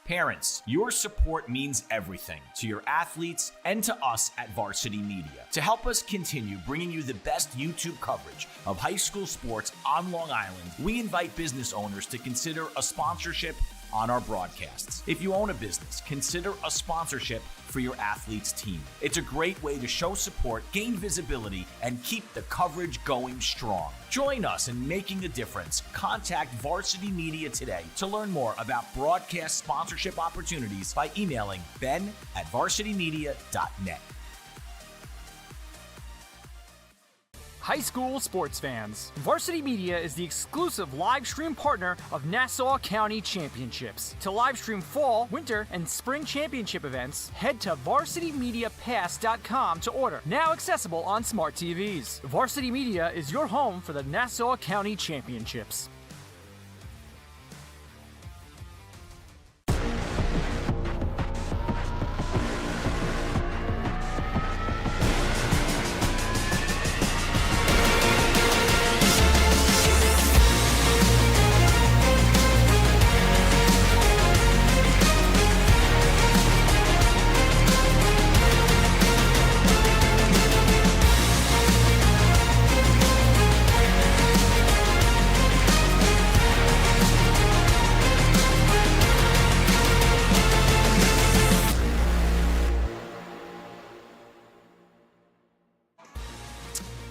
Parents, your support means everything to your athletes and to us at Varsity Media. To help us continue bringing you the best YouTube coverage of high school sports on Long Island, we invite business owners to consider a sponsorship on our broadcasts. If you own a business, consider a sponsorship for your athlete's team. It's a great way to show support, gain visibility, and keep the coverage going strong. Join us in making a difference. Contact Varsity Media today to learn more about broadcast sponsorship opportunities by emailing ben@varsitymedia.net. High school sports fans, Varsity Media is the exclusive live stream partner of Nassau County Championships. To live stream fall, winter, and spring championship events, head to varsitymediapass.com to order. Now accessible on smart TVs. Varsity Media is your home for the Nassau County Championships.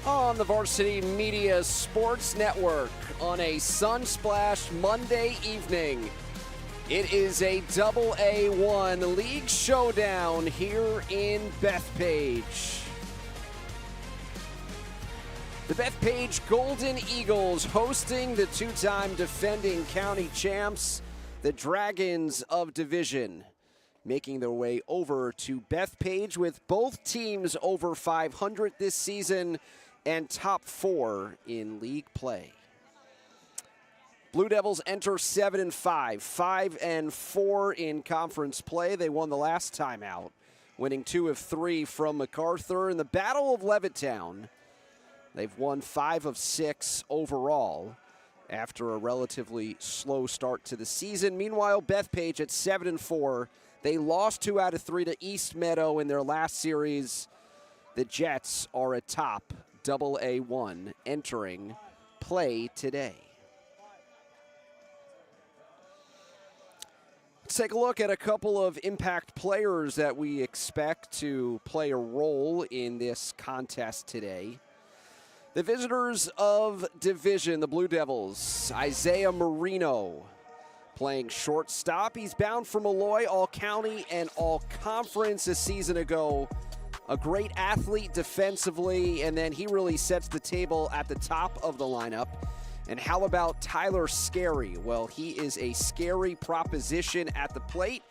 On the Varsity Media Sports Network on a Sunsplash Monday evening. It is a AA1 League Showdown here in Bethpage. The Bethpage Golden Eagles hosting the two-time defending county champs, the Dragons of Division, making their way over to Bethpage with both teams over 500 this season and top 4 in league play. Blue Devils enter 7-5, 5-4 in conference play. They won the last time out, winning 2 of 3 from MacArthur. In the Battle of Levittown, they've won 5 of 6 overall after a relatively slow start to the season. Meanwhile, Bethpage at 7-4. They lost 2 out of 3 to East Meadow in their last series. The Jets are atop AA1 entering play today. Let's take a look at a couple of impact players that we expect to play a role in this contest today. The visitors of division, the Blue Devils, Isaiah Marino playing shortstop. He's bound for Malloy, All-County and All-Conference a season ago. A great athlete defensively, and then he really sets the table at the top of the lineup. And how about Tyler Scary? Well, he is a scary proposition at the plate.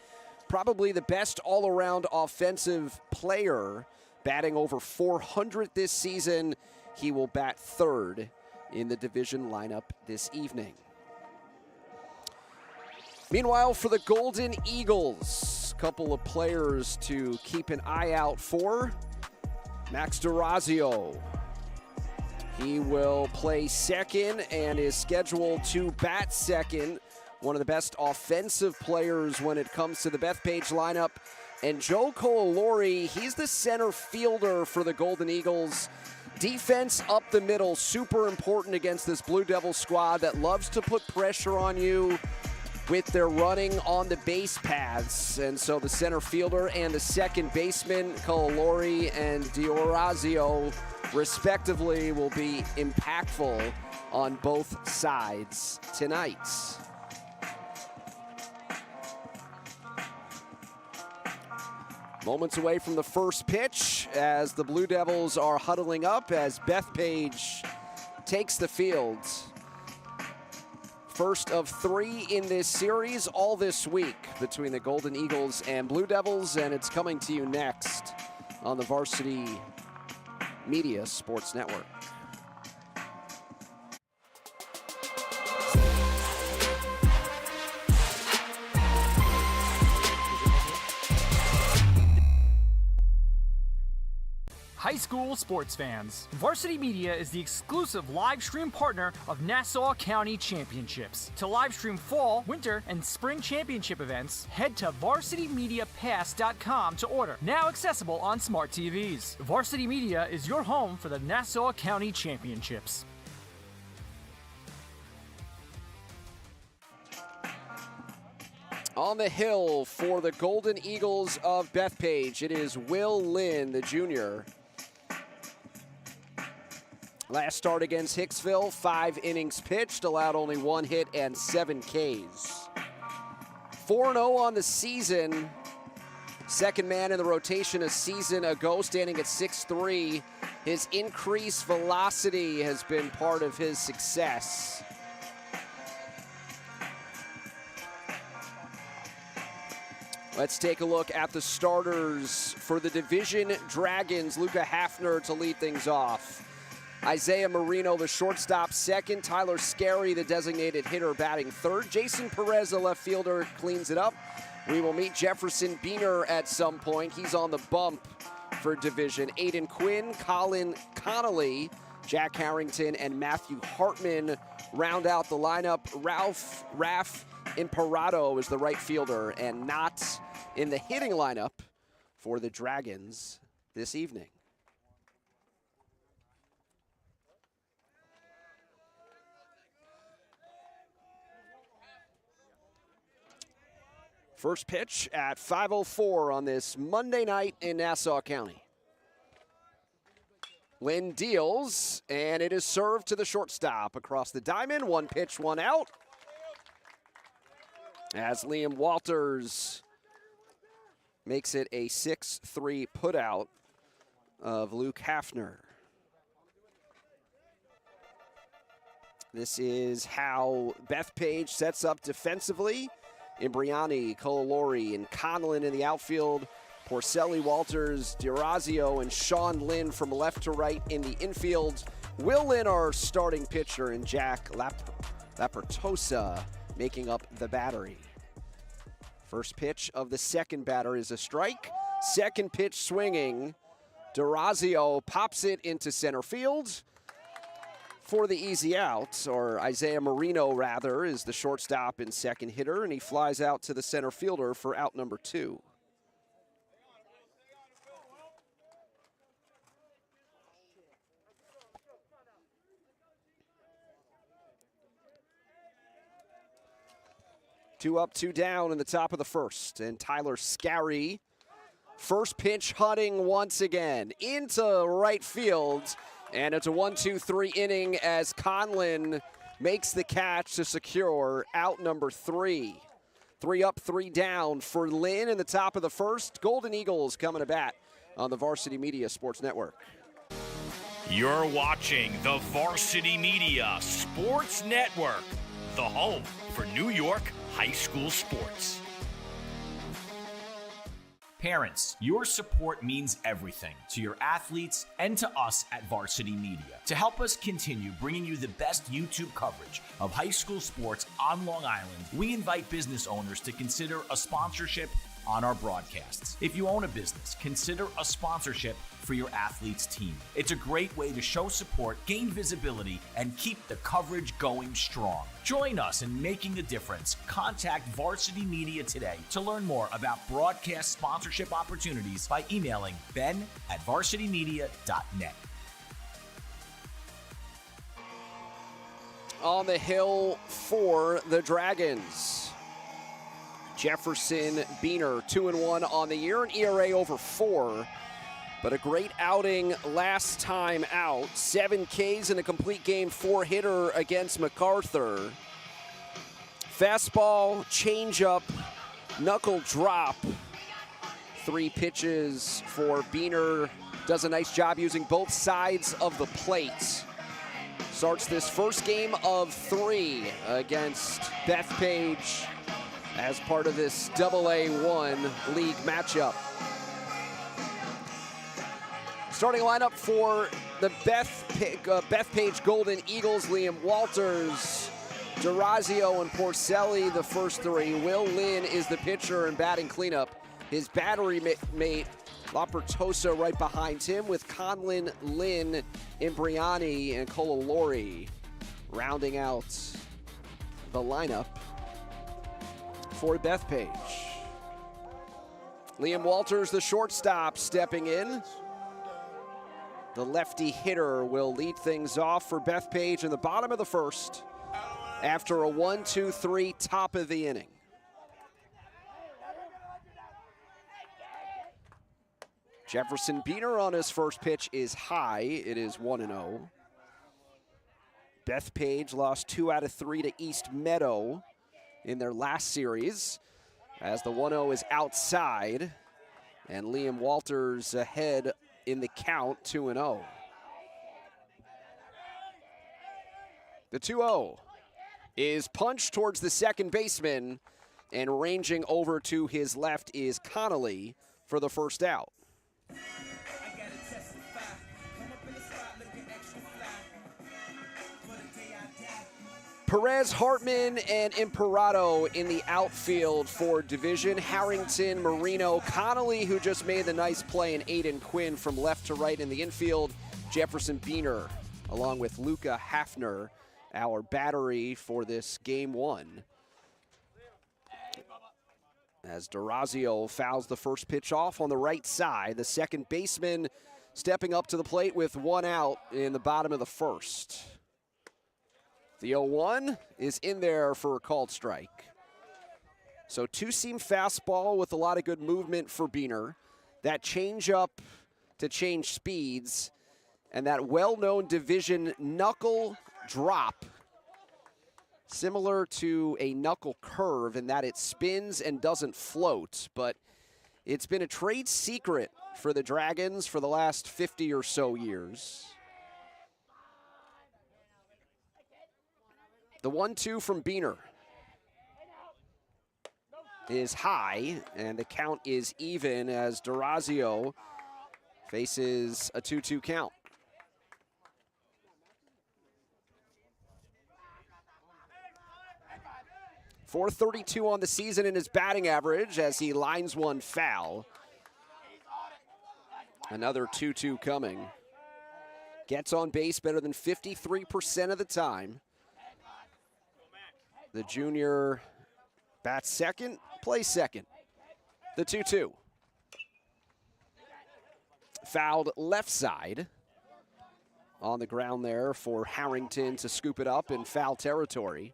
Probably the best all-around offensive player, batting over 400 this season. He will bat third in the division lineup this evening. Meanwhile, for the Golden Eagles, couple of players to keep an eye out for. Max DeRazio. He will play second and is scheduled to bat second. One of the best offensive players when it comes to the Bethpage lineup. And Joe Cololori, he's the center fielder for the Golden Eagles. Defense up the middle, super important against this Blue Devil squad that loves to put pressure on you with their running on the base paths. And so the center fielder and the second baseman, Cololori and DiOrazio, respectively, will be impactful on both sides tonight. Moments away from the first pitch as the Blue Devils are huddling up as Bethpage takes the field. First of 3 in this series, all this week between the Golden Eagles and Blue Devils, and it's coming to you next on the Varsity Media Sports Network. High school sports fans, Varsity Media is the exclusive live stream partner of Nassau County Championships. To live stream fall, winter, and spring championship events, head to varsitymediapass.com to order. Now accessible on smart TVs. Varsity Media is your home for the Nassau County Championships. On the hill for the Golden Eagles of Bethpage, it is Will Lynn, the junior. Last start against Hicksville, 5 innings pitched, allowed only 1 hit and 7 Ks. 4-0 on the season. Second man in the rotation a season ago, standing at 6'3". His increased velocity has been part of his success. Let's take a look at the starters for the Division Dragons. Luca Hafner to lead things off. Isaiah Marino, the shortstop, second. Tyler Scarry, the designated hitter, batting third. Jason Perez, the left fielder, cleans it up. We will meet Jefferson Beener at some point. He's on the bump for Division. Aiden Quinn, Colin Connolly, Jack Harrington, and Matthew Hartman round out the lineup. Raf Imparato is the right fielder, and not in the hitting lineup for the Dragons this evening. First pitch at 5:04 on this Monday night in Nassau County. Lynn deals, and it is served to the shortstop across the diamond. 1 pitch, 1 out. As Liam Walters makes it a 6-3 putout of Luke Hafner. This is how Bethpage sets up defensively. Imbriani, Cololori, and Conlon in the outfield. Porcelli, Walters, DiRazio, and Sean Lynn from left to right in the infield. Will Lynn, our starting pitcher, and Jack Lapertosa making up the battery. First pitch of the second batter is a strike. Second pitch swinging. DiRazio pops it into center field for the easy out, or Isaiah Marino, rather, is the shortstop and second hitter, and he flies out to the center fielder for out number 2. Two up, 2 down in the top of the first, and Tyler Scarry, first pitch hunting once again into right field. And it's a 1-2-3 inning as Conlon makes the catch to secure out number 3. 3 up, 3 down for Lynn in the top of the first. Golden Eagles coming to bat on the Varsity Media Sports Network. You're watching the Varsity Media Sports Network, the home for New York high school sports. Parents, your support means everything to your athletes and to us at Varsity Media. To help us continue bringing you the best YouTube coverage of high school sports on Long Island, we invite business owners to consider a sponsorship on our broadcasts. If you own a business, consider a sponsorship for your athlete's team. It's a great way to show support, gain visibility, and keep the coverage going strong. Join us in making a difference. Contact Varsity Media today to learn more about broadcast sponsorship opportunities by emailing ben@varsitymedia.net. On the hill for the Dragons, Jefferson Beener, 2-1 on the year, an ERA over 4. But a great outing last time out. 7 Ks in a complete game 4-hitter against MacArthur. Fastball, changeup, knuckle drop. 3 pitches for Beener. Does a nice job using both sides of the plate. Starts this first game of 3 against Bethpage as part of this AA1 league matchup. Starting lineup for the Bethpage Golden Eagles: Liam Walters, DiRazio, and Porcelli, the first 3. Will Lynn is the pitcher and batting cleanup. His battery mate, Lapertosa right behind him with Conlin, Lynn, Imbriani, and Kolalori rounding out the lineup for Bethpage. Liam Walters, the shortstop, stepping in. The lefty hitter will lead things off for Bethpage in the bottom of the first after a 1-2-3 top of the inning. Jefferson Beener on his first pitch is high. It is 1-0. Bethpage lost 2 out of 3 to East Meadow in their last series, as the 1-0 is outside, and Liam Walters ahead in the count, 2-0. The 2-0 is punched towards the second baseman, and ranging over to his left is Connolly for the first out. Perez, Hartman, and Imperato in the outfield for Division. Harrington, Marino, Connolly, who just made the nice play, and Aiden Quinn from left to right in the infield. Jefferson Beener, along with Luca Hafner, our battery for this game one. As D'Orazio fouls the first pitch off on the right side, the second baseman stepping up to the plate with 1 out in the bottom of the first. The 0-1 is in there for a called strike. So two-seam fastball with a lot of good movement for Beener. That changeup to change speeds, and that well-known Division knuckle drop, similar to a knuckle curve in that it spins and doesn't float, but it's been a trade secret for the Dragons for the last 50 or so years. The 1-2 from Beener is high, and the count is even as D'Orazio faces a 2-2 count. .432 on the season in his batting average as he lines one foul. Another 2-2 coming. Gets on base better than 53% of the time. The junior bats second, plays second. The 2-2. Fouled left side. On the ground there for Harrington to scoop it up in foul territory.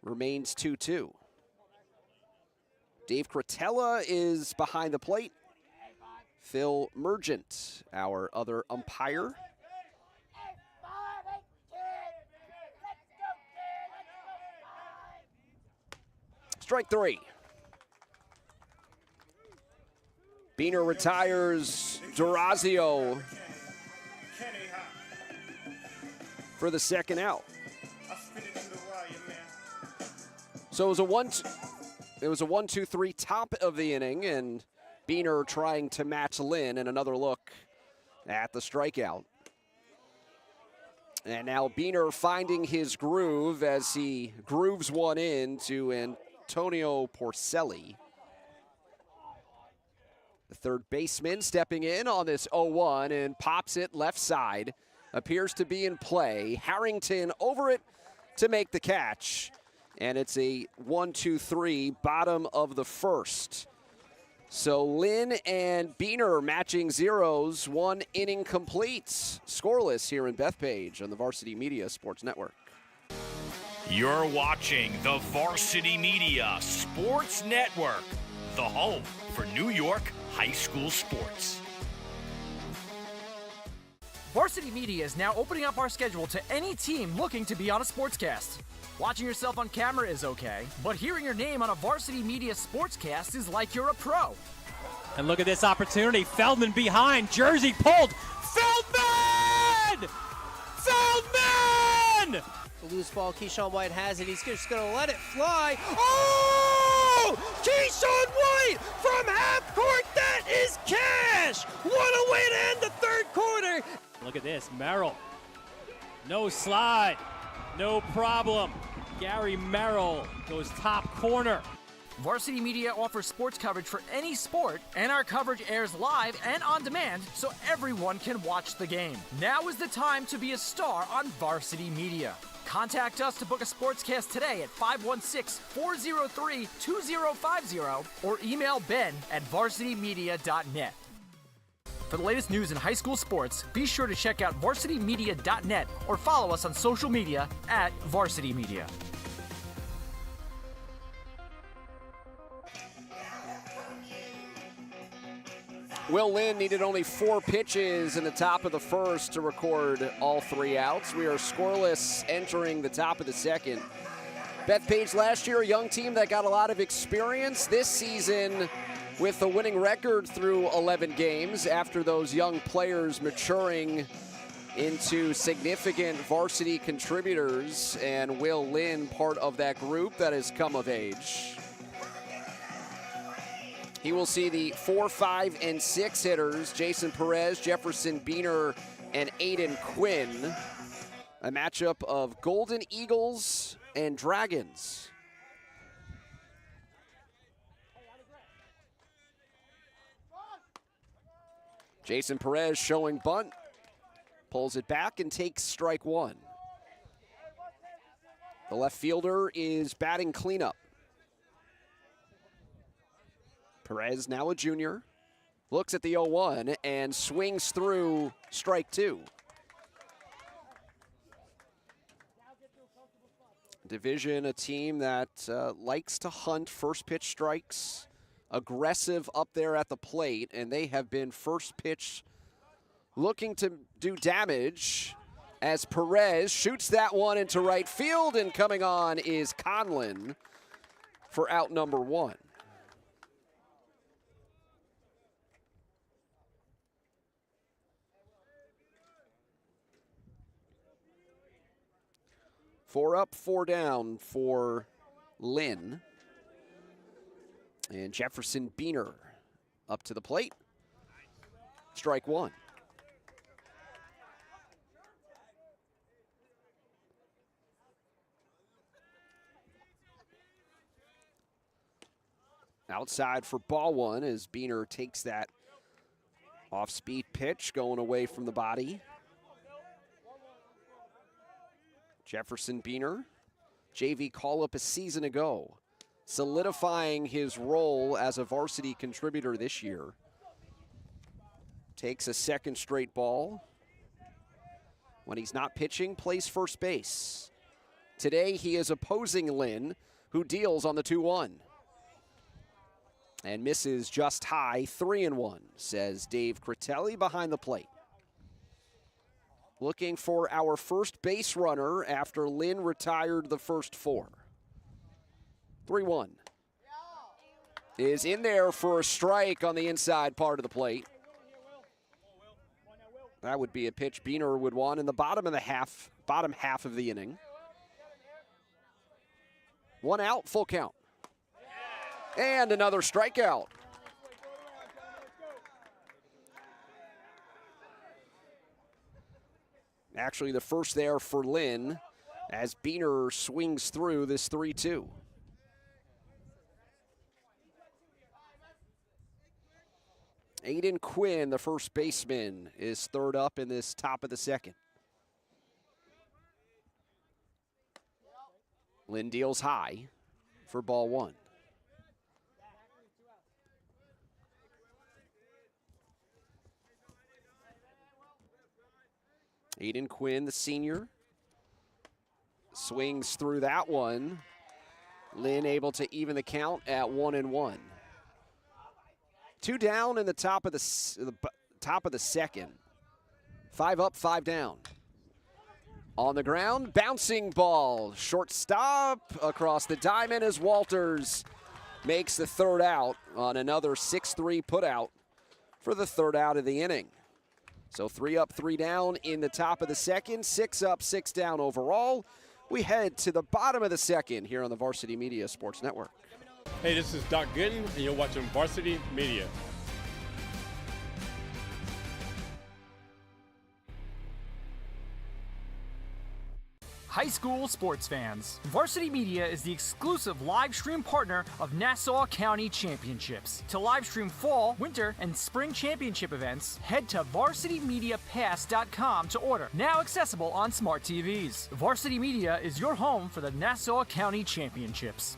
Remains 2-2. Dave Cretella is behind the plate. Phil Mergent, our other umpire. Strike 3. Beener retires D'Orazio for the second out. So it was a 1-2-3 top of the inning, and Beener trying to match Lynn, and another look at the strikeout. And now Beener finding his groove as he grooves one in to Antonio Porcelli. The third baseman stepping in on this 0-1 and pops it left side. Appears to be in play. Harrington over it to make the catch. And it's a 1-2-3, bottom of the first. So Lynn and Beener matching zeros, 1 inning complete. Scoreless here in Bethpage on the Varsity Media Sports Network. You're watching the Varsity Media Sports Network, the home for New York high school sports. Varsity Media is now opening up our schedule to any team looking to be on a sportscast. Watching yourself on camera is okay, but hearing your name on a Varsity Media Sportscast is like you're a pro. And look at this opportunity. Feldman behind. Jersey pulled. Feldman! Feldman! The loose ball, Keyshawn White has it. He's just going to let it fly. Oh! Keyshawn White from half court. That is cash. What a way to end the third quarter. Look at this. Merrill. No slide. No problem. Gary Merrill goes top corner. Varsity Media offers sports coverage for any sport, and our coverage airs live and on demand so everyone can watch the game. Now is the time to be a star on Varsity Media. Contact us to book a sportscast today at 516-403-2050 or email ben@varsitymedia.net. For the latest news in high school sports, be sure to check out varsitymedia.net or follow us on social media at Varsity Media. Will Lynn needed only 4 pitches in the top of the first to record all 3 outs. We are scoreless entering the top of the second. Bethpage last year, a young team that got a lot of experience. This season, with a winning record through 11 games after those young players maturing into significant varsity contributors, and Will Lynn part of that group that has come of age. He will see the 4, 5, and 6 hitters, Jason Perez, Jefferson Beener, and Aiden Quinn. A matchup of Golden Eagles and Dragons. Jason Perez showing bunt, pulls it back and takes strike 1. The left fielder is batting cleanup. Perez, now a junior, looks at the 0-1 and swings through strike 2. Division, a team that likes to hunt first pitch strikes, aggressive up there at the plate, and they have been first pitch looking to do damage as Perez shoots that one into right field, and coming on is Conlon for out number 1. Four up, 4 down for Lynn. And Jefferson Beener up to the plate. Strike 1. Outside for ball 1 as Beener takes that off-speed pitch going away from the body. Jefferson Beener, JV call-up a season ago, solidifying his role as a varsity contributor this year. Takes a second straight ball. When he's not pitching, plays first base. Today he is opposing Lynn, who deals on the 2-1. And misses just high, 3-1, says Dave Critelli behind the plate. Looking for our first base runner after Lynn retired the first 4. 3-1. Is in there for a strike on the inside part of the plate. That would be a pitch Beener would want in the bottom half of the inning. 1 out, full count. And another strikeout. Actually, the first there for Lynn as Beener swings through this 3-2. Aiden Quinn, the first baseman, is third up in this top of the second. Lynn deals high for ball 1. Aiden Quinn, the senior, swings through that one. Lynn able to even the count at 1-1. 2 down in the top of the second. 5 up, 5 down. On the ground, bouncing ball. Shortstop across the diamond as Walters makes the third out on another 6-3 putout for the third out of the inning. So 3 up, 3 down in the top of the second, 6 up, 6 down overall. We head to the bottom of the second here on the Varsity Media Sports Network. Hey, this is Doc Gooden, and you're watching Varsity Media. High school sports fans, Varsity Media is the exclusive live stream partner of Nassau County Championships. To live stream fall, winter, and spring championship events, head to varsitymediapass.com to order. Now accessible on smart TVs. Varsity Media is your home for the Nassau County Championships.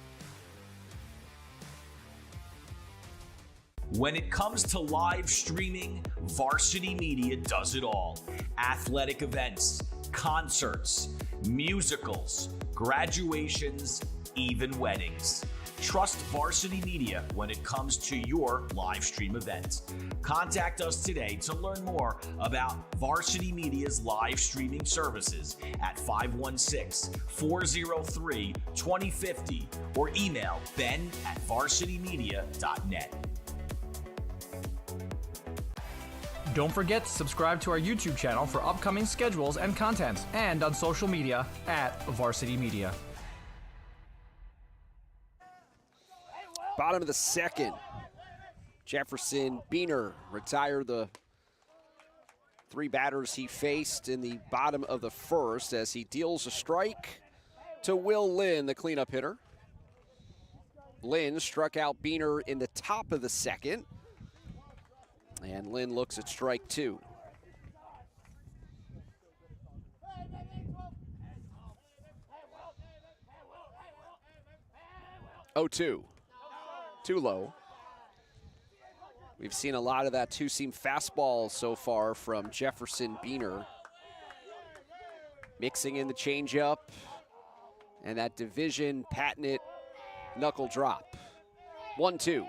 When it comes to live streaming, Varsity Media does it all. Athletic events, concerts, musicals, graduations, even weddings. Trust Varsity Media when it comes to your live stream event. Contact us today to learn more about Varsity Media's live streaming services at 516-403-2050 or email ben@varsitymedia.net. Don't forget to subscribe to our YouTube channel for upcoming schedules and content, and on social media at Varsity Media. Bottom of the second, Jefferson Beener retired the 3 batters he faced in the bottom of the first as he deals a strike to Will Lynn, the cleanup hitter. Lynn struck out Beener in the top of the second. And Lynn looks at strike 2. 0-2. Too low. We've seen a lot of that two-seam fastball so far from Jefferson Beener. Mixing in the changeup and that division patented knuckle drop. 1-2.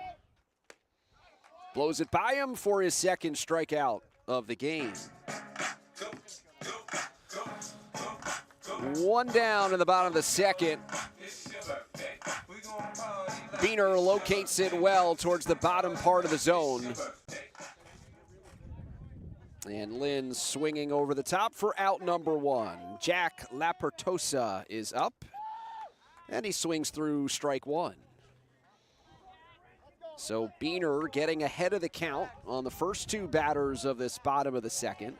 Blows it by him for his second strikeout of the game. 1 down in the bottom of the second. Beener locates it well towards the bottom part of the zone. And Lynn swinging over the top for out number 1. Jack Lapertosa is up, and he swings through strike 1. So Beener getting ahead of the count on the first 2 batters of this bottom of the second.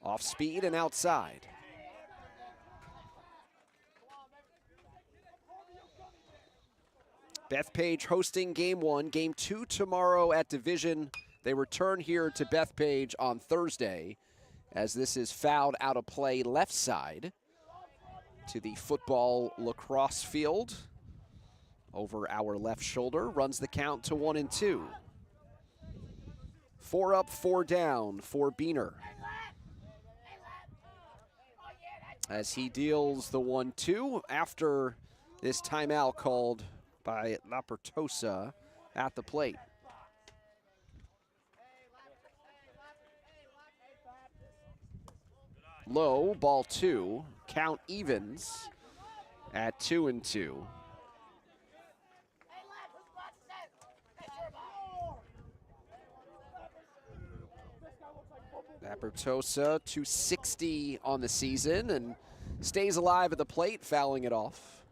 Off speed and outside. Bethpage hosting game 1. Game 2 tomorrow at Division. They return here to Bethpage on Thursday as this is fouled out of play left side to the football lacrosse field. Over our left shoulder, runs the count to 1-2. 4 up, 4 down for Beener. As he deals the 1-2 after this timeout called by Lapertosa at the plate. Low, ball 2, count evens at 2-2. Lapertosa, 260 on the season and stays alive at the plate, fouling it off.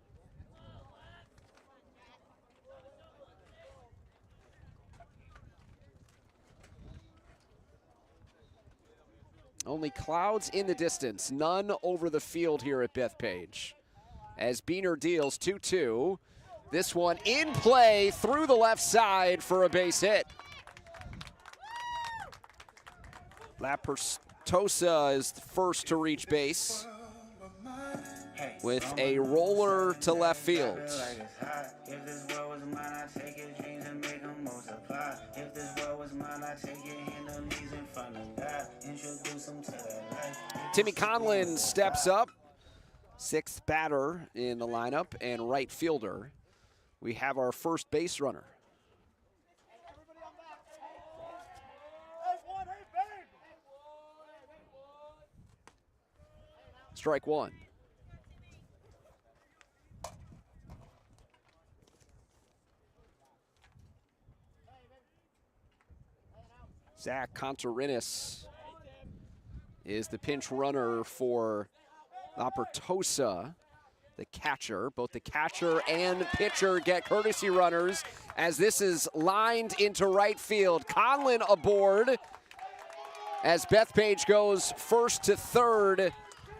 Only clouds in the distance, none over the field here at Bethpage. As Beener deals 2-2, this one in play through the left side for a base hit. Lapertosa is the first to reach base with a roller to left field. Timmy Conlon steps up, 6th batter in the lineup and right fielder. We have our first base runner. Strike 1. Zach Contarinis is the pinch runner for Lapertosa, the catcher. Both the catcher and pitcher get courtesy runners as this is lined into right field. Conlon aboard as Bethpage goes first to third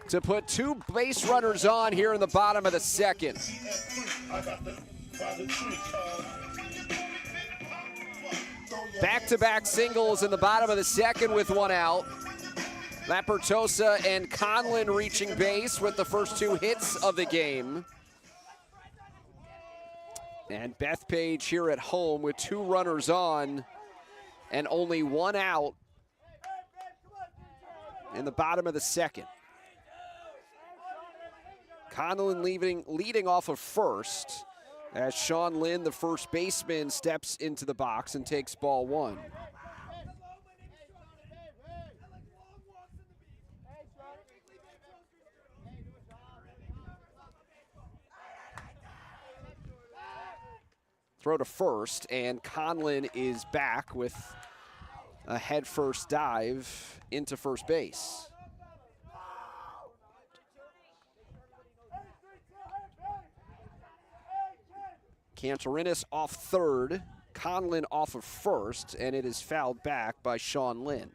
to put 2 base runners on here in the bottom of the second. Back-to-back singles in the bottom of the second with 1 out. Lapertosa and Conlon reaching base with the first 2 hits of the game. And Bethpage here at home with 2 runners on and only 1 out in the bottom of the second. Conlon leading off of first as Sean Lynn, the first baseman, steps into the box and takes ball 1. Throw to first, and Conlon is back with a head-first dive into first base. Cantorinis off third, Conlon off of first, and it is fouled back by Sean Lynn.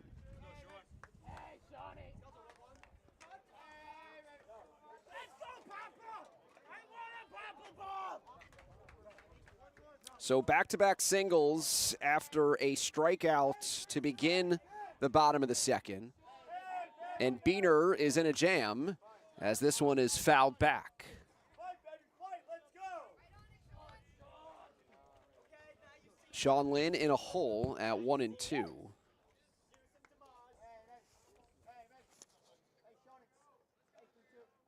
So back-to-back singles after a strikeout to begin the bottom of the second. And Beener is in a jam as this one is fouled back. Sean Lynn in a hole at 1-2.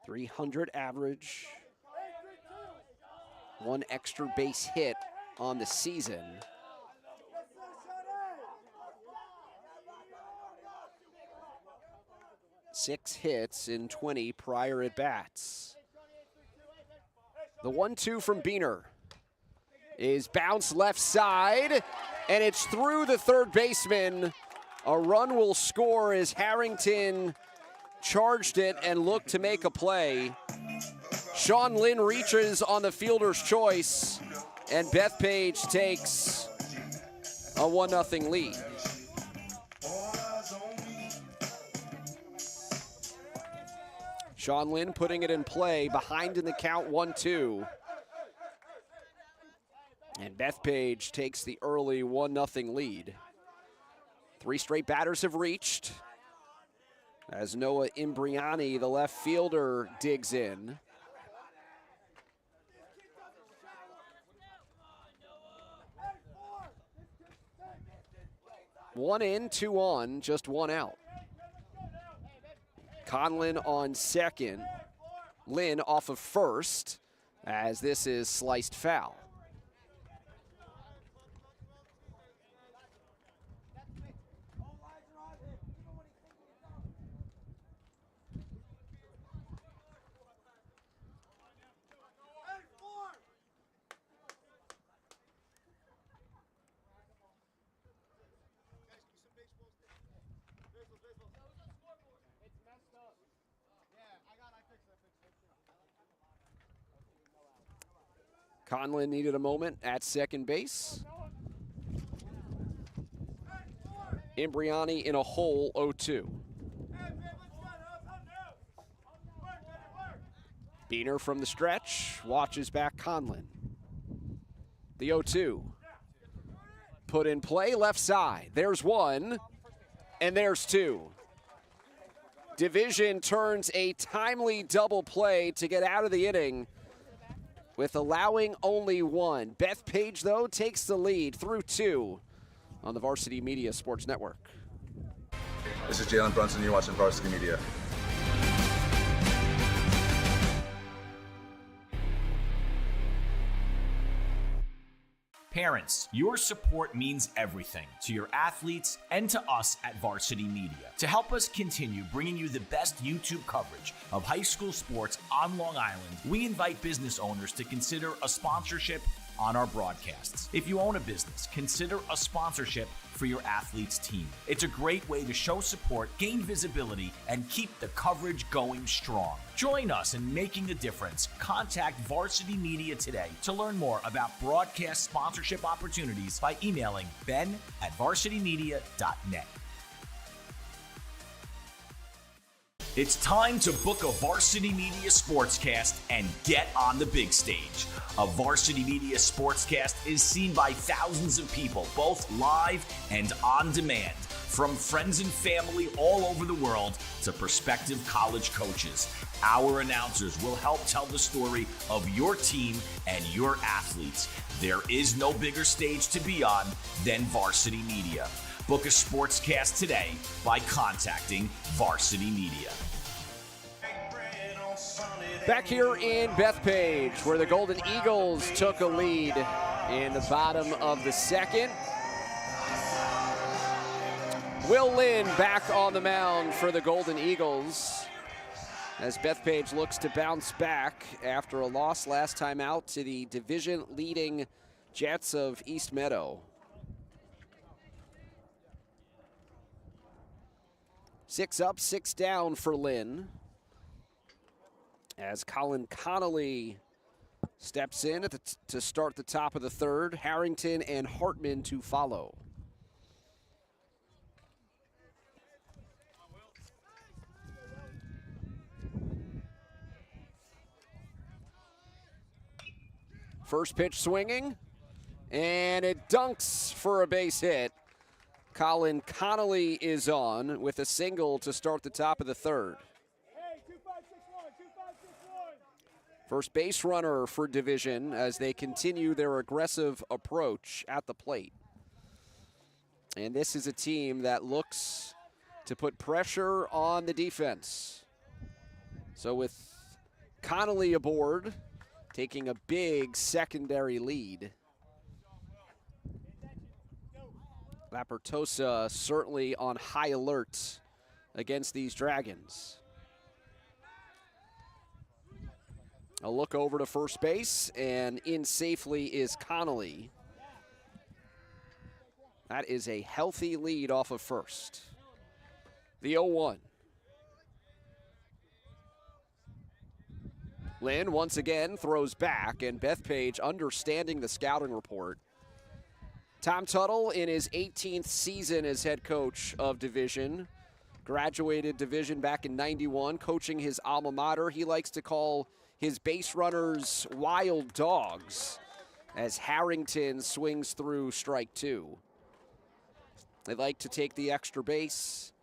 .300 average. 1 extra base hit on the season. Six hits in 20 prior at-bats. The 1-2 from Beener is bounced left side, and it's through the third baseman. A run will score as Harrington charged it and looked to make a play. Sean Lynn reaches on the fielder's choice, and Bethpage takes a 1-0 lead. Sean Lynn putting it in play, behind in the count 1-2. And Bethpage takes the early 1-0 lead. 3 straight batters have reached as Noah Imbriani, the left fielder, digs in. One in, 2 on, just 1 out. Conlon on second. Lynn off of first as this is sliced foul. Conlon needed a moment at second base. Imbriani in a hole, 0-2. Beener from the stretch, watches back Conlon. The 0-2. Put in play, left side. There's 1, and there's 2. Division turns a timely double play to get out of the inning with allowing only 1. Bethpage, though, takes the lead through 2 on the Varsity Media Sports Network. This is Jalen Brunson. You're watching Varsity Media. Parents, your support means everything to your athletes and to us at Varsity Media. To help us continue bringing you the best YouTube coverage of high school sports on Long Island, we invite business owners to consider a sponsorship on our broadcasts. If you own a business, consider a sponsorship for your athlete's team. It's a great way to show support, gain visibility, and keep the coverage going strong. Join us in making a difference. Contact Varsity Media today to learn more about broadcast sponsorship opportunities by emailing ben@varsitymedia.net. It's time to book a Varsity Media Sportscast and get on the big stage. A Varsity Media Sportscast is seen by thousands of people, both live and on demand, from friends and family all over the world to prospective college coaches. Our announcers will help tell the story of your team and your athletes. There is no bigger stage to be on than Varsity Media. Book a sportscast today by contacting Varsity Media. Back here in Bethpage, where the Golden Eagles took a lead in the bottom of the second. Will Lynn back on the mound for the Golden Eagles as Bethpage looks to bounce back after a loss last time out to the division-leading Jets of East Meadow. 6 up, 6 down for Lynn, as Colin Connolly steps in to start the top of the third. Harrington and Hartman to follow. First pitch swinging, and it dunks for a base hit. Colin Connolly is on with a single to start the top of the third. First base runner for Division as they continue their aggressive approach at the plate. And this is a team that looks to put pressure on the defense. So with Connolly aboard, taking a big secondary lead. Lapertosa certainly on high alert against these Dragons. A look over to first base, and in safely is Connolly. That is a healthy lead off of first. The 0-1. Lynn once again throws back, and Bethpage understanding the scouting report. Tom Tuttle in his 18th season as head coach of Division. Graduated Division back in '91, coaching his alma mater. He likes to call his base runners wild dogs as Harrington swings through strike two. They like to take the extra base,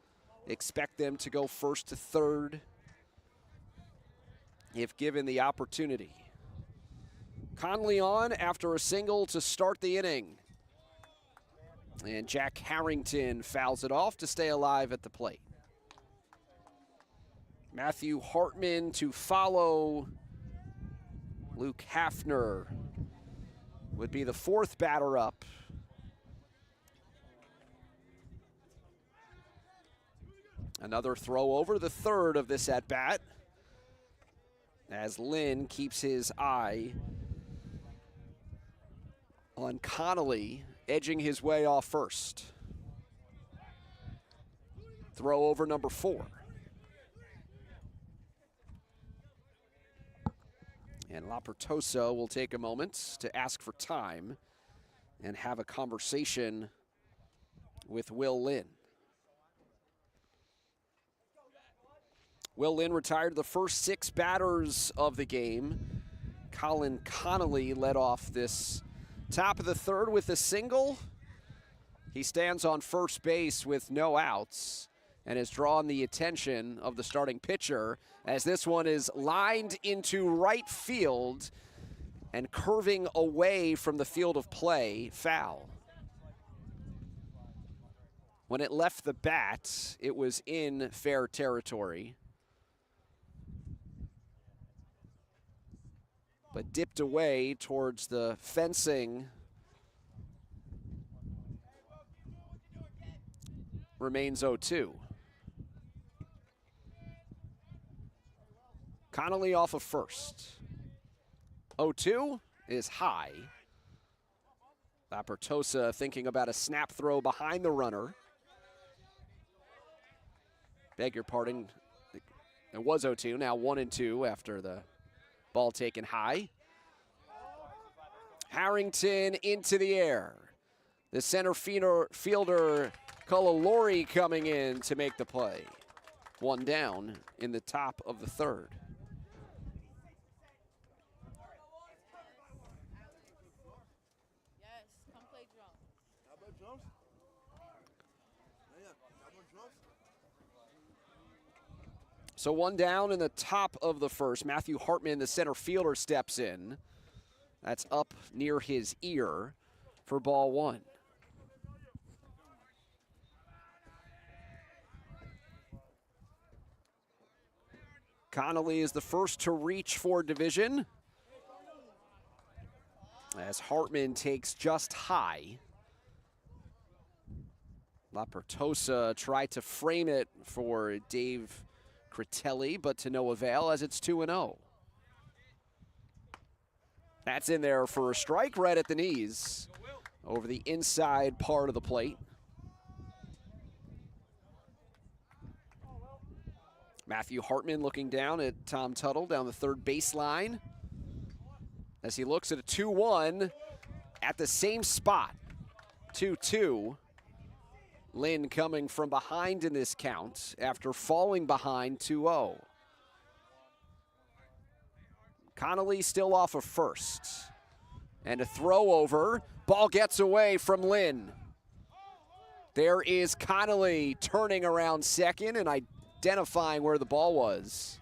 expect them to go first to third if given the opportunity. Conley on after a single to start the inning. And Jack Harrington fouls it off to stay alive at the plate. Matthew Hartman to follow. Luke Hafner would be the fourth batter up. Another throw over, the third of this at-bat, as Lynn keeps his eye on Connolly, edging his way off first. Throw over number 4. And Lapertosa will take a moment to ask for time and have a conversation with Will Lynn. Will Lynn retired the first 6 batters of the game. Colin Connolly led off this top of the third with a single. He stands on first base with no outs and has drawn the attention of the starting pitcher as this one is lined into right field and curving away from the field of play, foul. When it left the bat, it was in fair territory, but dipped away towards the fencing. Remains 0-2. Connolly off of first. 0-2 is high. Lapertosa thinking about a snap throw behind the runner. Beg your pardon. It was 0-2, now 1-2 after the ball taken high. Harrington into the air. The center fielder, Kulalori, coming in to make the play. One down in the top of the third. So one down in the top of the first. Matthew Hartman, the center fielder, steps in. That's up near his ear for ball one. Connolly is the first to reach for division, as Hartman takes just high. La Pertosa tried to frame it for Dave Critelli, but to no avail, as it's 2-0. That's in there for a strike right at the knees over the inside part of the plate. Matthew Hartman looking down at Tom Tuttle down the third baseline as he looks at a 2-1 at the same spot. 2-2. Lynn coming from behind in this count after falling behind 2-0. Connolly still off of first. And a throw over. Ball gets away from Lynn. There is Connolly turning around second and identifying where the ball was.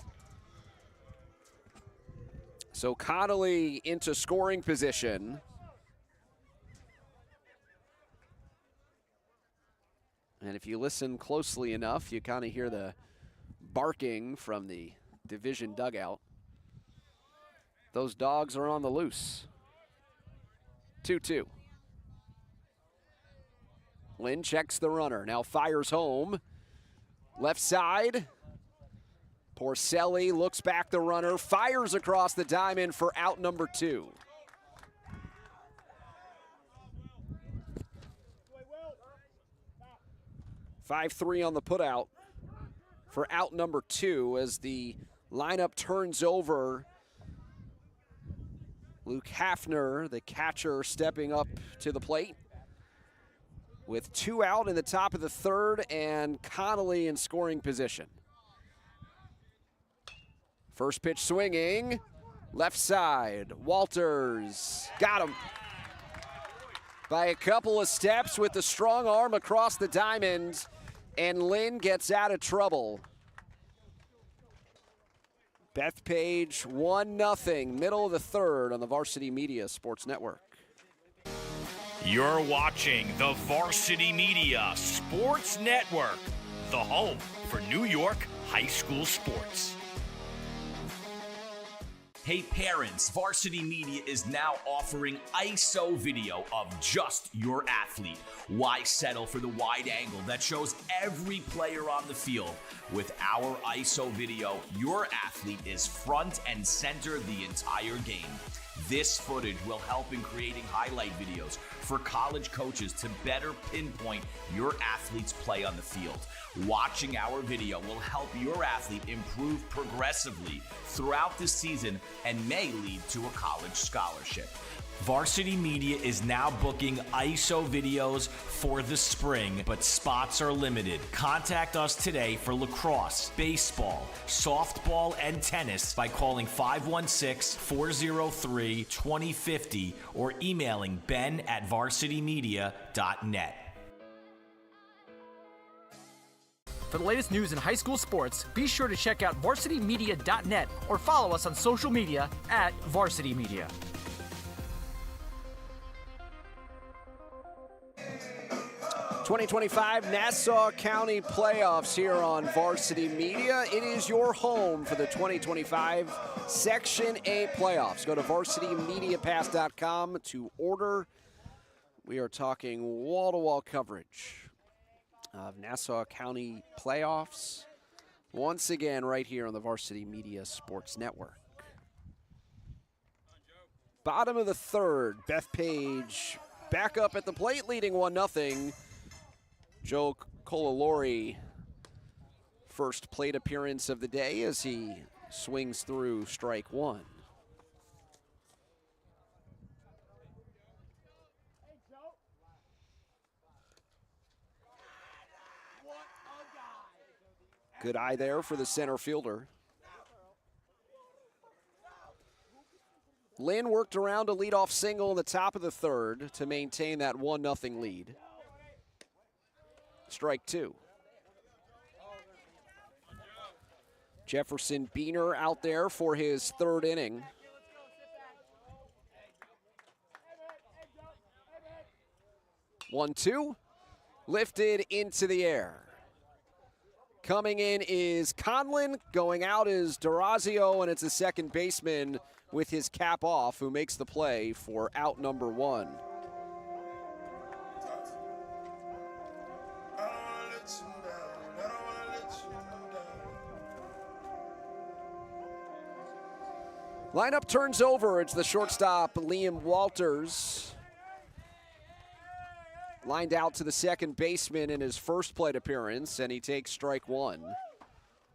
So Connolly into scoring position. And if you listen closely enough, you kind of hear the barking from the division dugout. Those dogs are on the loose. 2-2. Lynn checks the runner, now fires home. Left side. Porcelli looks back the runner, fires across the diamond for out number 2. .53 on the putout for out number 2 as the lineup turns over. Luke Hafner, the catcher, stepping up to the plate with 2 out in the top of the third and Connolly in scoring position. First pitch swinging, left side, Walters, got him by a couple of steps with the strong arm across the diamond, and Lynn gets out of trouble. Bethpage 1-0, middle of the third on the Varsity Media Sports Network. You're watching the Varsity Media Sports Network, the home for New York high school sports. Hey parents, Varsity Media is now offering ISO video of just your athlete. Why settle for the wide angle that shows every player on the field? With our ISO video, your athlete is front and center the entire game. This footage will help in creating highlight videos for college coaches to better pinpoint your athlete's play on the field. Watching our video will help your athlete improve progressively throughout the season and may lead to a college scholarship. Varsity Media is now booking ISO videos for the spring, but spots are limited. Contact us today for lacrosse, baseball, softball, and tennis by calling 516-403-2050 or emailing ben@varsitymedia.net. For the latest news in high school sports, be sure to check out varsitymedia.net or follow us on social media @varsitymedia. '25 Nassau County playoffs here on Varsity Media. It is your home for the 2025 Section A playoffs. Go to varsitymediapass.com to order. We are talking wall-to-wall coverage of Nassau County playoffs once again right here on the Varsity Media Sports Network. Bottom of the third, Bethpage back up at the plate, leading 1-0. Joe Colalori, first plate appearance of the day as he swings through strike one. Good eye there for the center fielder. Lynn worked around a leadoff single in the top of the third to maintain that 1-0 lead. Strike two. Jefferson Beener out there for his third inning. One-two, lifted into the air. Coming in is Conlon, going out is D'Orazio, and it's a second baseman with his cap off who makes the play for out number one. Lineup turns over. It's the shortstop, Liam Walters. Lined out to the second baseman in his first plate appearance, and he takes strike one.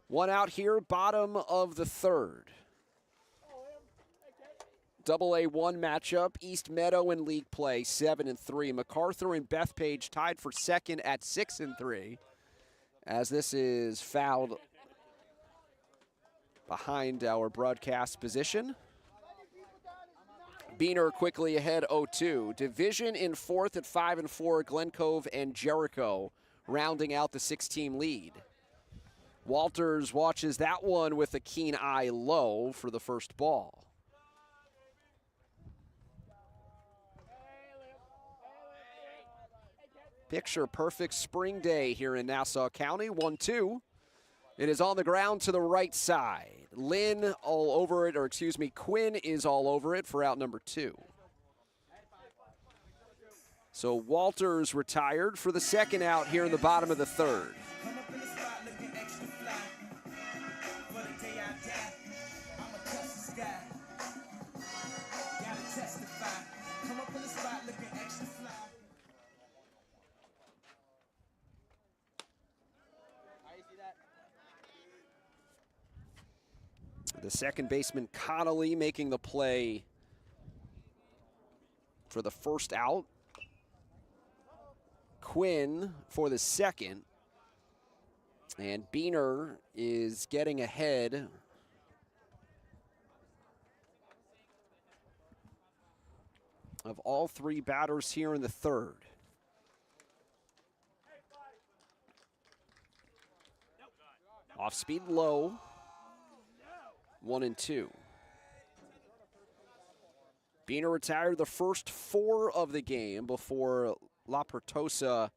One out here, bottom of the third. AA1 matchup, East Meadow in league play, 7-3. MacArthur and Bethpage tied for second at 6-3. As this is fouled behind our broadcast position. Beener quickly ahead 0-2. Division in fourth at 5-4, Glen Cove and Jericho rounding out the 6-team lead. Walters watches that one with a keen eye low for the first ball. Picture perfect spring day here in Nassau County. 1-2. It is on the ground to the right side. Lynn all over it, or excuse me, Quinn is all over it for out number two. So Walters retired for the second out here in the bottom of the third. The second baseman, Connolly, making the play for the first out. Quinn for the second. And Beener is getting ahead of all three batters here in the third. Off speed low. 1-2. Beener retired the first four of the game before La Pertosa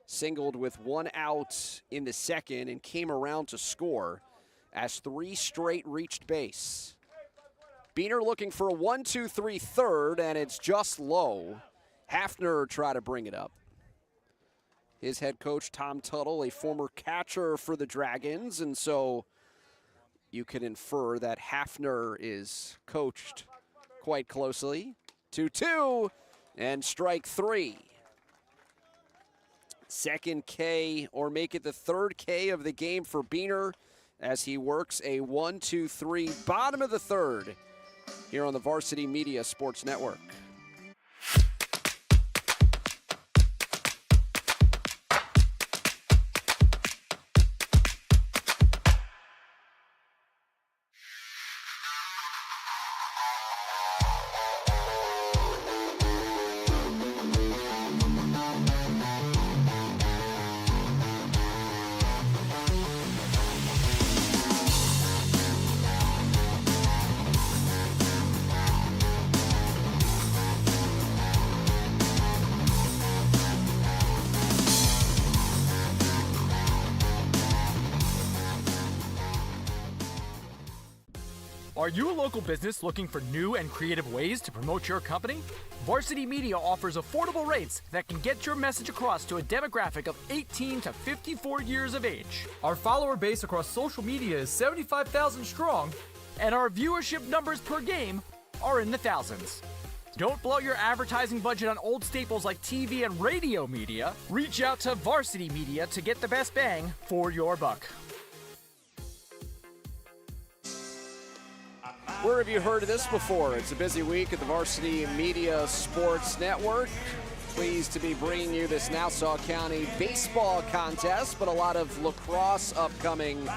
singled with one out in the second and came around to score as three straight reached base. Beener looking for a 1-2-3 third, and it's just low. Hafner tried to bring it up. His head coach, Tom Tuttle, a former catcher for the Dragons, and so you can infer that Hafner is coached quite closely. 2-2 and strike three. Second K, or make it the third K of the game for Beener as he works a 1-2-3 bottom of the third here on the Varsity Media Sports Network. Are you a local business looking for new and creative ways to promote your company? Varsity Media offers affordable rates that can get your message across to a demographic of 18 to 54 years of age. Our follower base across social media is 75,000 strong, and our viewership numbers per game are in the thousands. Don't blow your advertising budget on old staples like TV and radio media. Reach out to Varsity Media to get the best bang for your buck. Where have you heard of this before? It's a busy week at the Varsity Media Sports Network. Pleased to be bringing you this Nassau County baseball contest, but a lot of lacrosse upcoming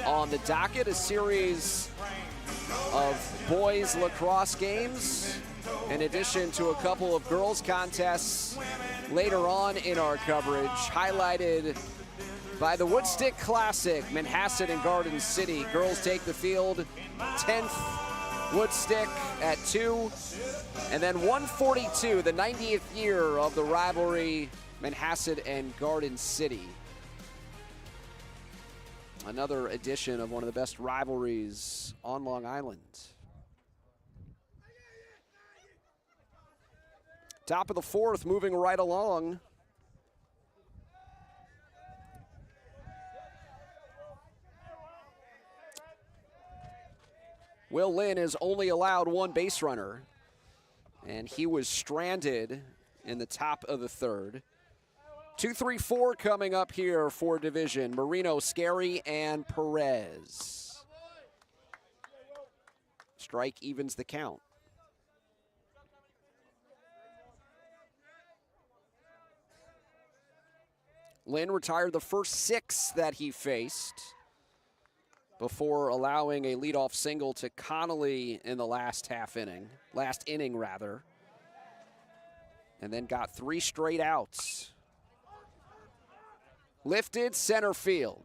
on the docket. A series of boys lacrosse games, in addition to a couple of girls contests later on in our coverage, highlighted by the Woodstick Classic, Manhasset and Garden City. Girls take the field, 10th Woodstick at 2. And then 142, the 90th year of the rivalry, Manhasset and Garden City. Another edition of one of the best rivalries on Long Island. Top of the 4th, moving right along. Will Lynn is only allowed one base runner, and he was stranded in the top of the 3rd. 2-3-4 coming up here for division. Marino, Scary, and Perez. Strike evens the count. Lynn retired the first 6 that he faced before allowing a leadoff single to Connolly in the last inning rather, and then got 3 straight outs. Lifted center field.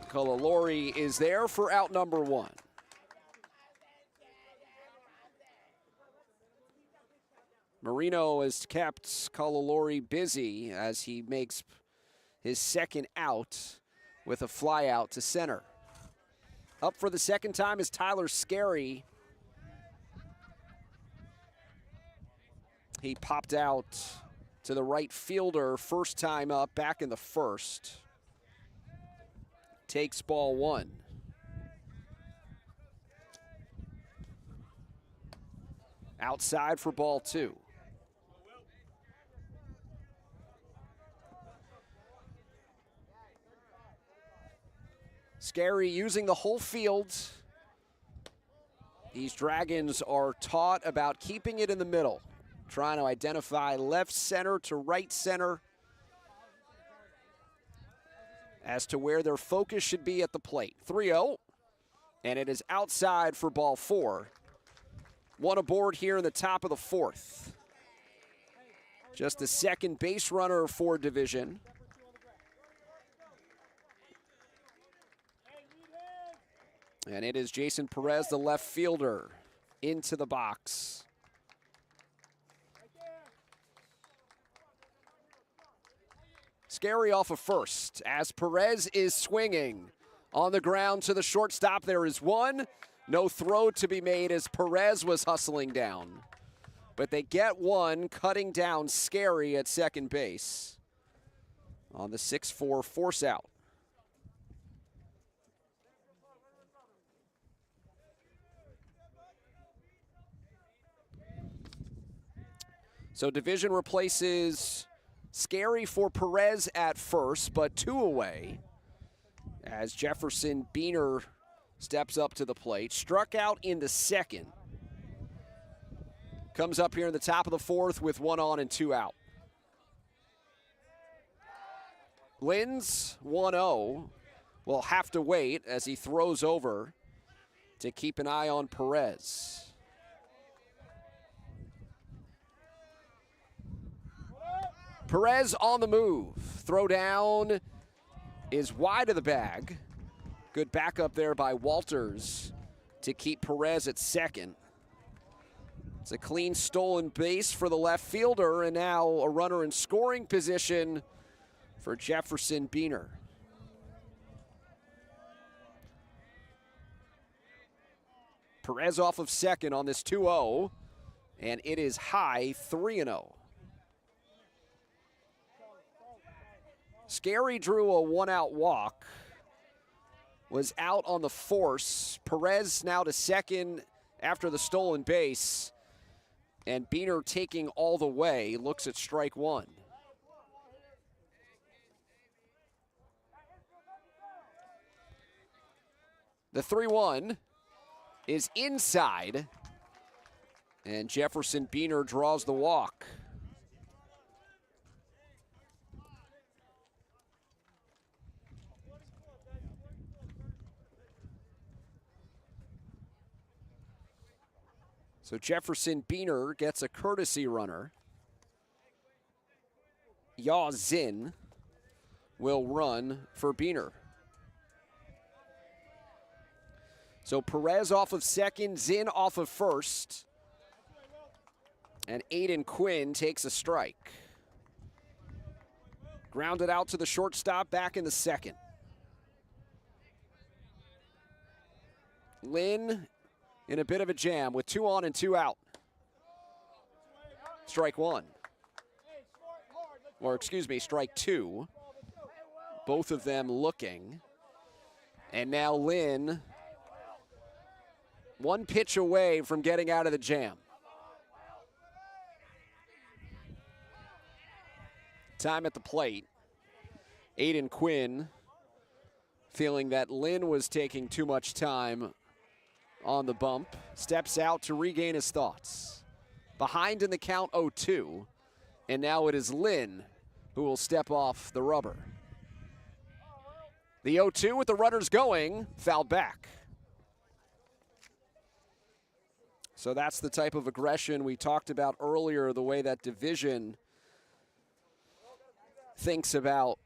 Cullilori is there for out number 1. Marino has kept Cullilori busy as he makes his second out with a fly out to center. Up for the second time is Tyler Scary. He popped out to the right fielder first time up, back in the 1st. Takes ball 1. Outside for ball 2. Scary using the whole field. These Dragons are taught about keeping it in the middle, trying to identify left center to right center as to where their focus should be at the plate. 3-0, and it is outside for ball 4. 1 aboard here in the top of the 4th. Just the second base runner for division. And it is Jason Perez, the left fielder, into the box. Scary off of first as Perez is swinging. On the ground to the shortstop, there is 1. No throw to be made as Perez was hustling down. But they get 1, cutting down Scary at second base on the 6-4 force out. So division replaces Scary for Perez at first, but 2 away as Jefferson Beener steps up to the plate. Struck out in the 2nd. Comes up here in the top of the 4th with 1 on and 2 out. Lynn's 1-0 will have to wait as he throws over to keep an eye on Perez. Perez on the move. Throw down is wide of the bag. Good backup there by Walters to keep Perez at second. It's a clean stolen base for the left fielder, and now a runner in scoring position for Jefferson Beener. Perez off of second on this 2-0, and it is high 3-0. Scary drew a 1-out walk, was out on the force. Perez now to second after the stolen base, and Beener taking all the way, looks at strike 1. The 3-1 is inside, And Jefferson Beener draws the walk. So Jefferson Beener gets a courtesy runner. Yaw Zin will run for Beener. So Perez off of second, Zin off of first. And Aiden Quinn takes a strike. Grounded out to the shortstop, back in the second. Lynn in a bit of a jam with 2 on and 2 out. Strike one. Or excuse me, strike two. Both of them looking. And now Lynn, one pitch away from getting out of the jam. Time at the plate. Aiden Quinn feeling that Lynn was taking too much time on the bump. Steps out to regain his thoughts. Behind in the count 0-2. And now it is Lynn who will step off the rubber. The 0-2 with the runners going, fouled back. So that's the type of aggression we talked about earlier, the way that division thinks about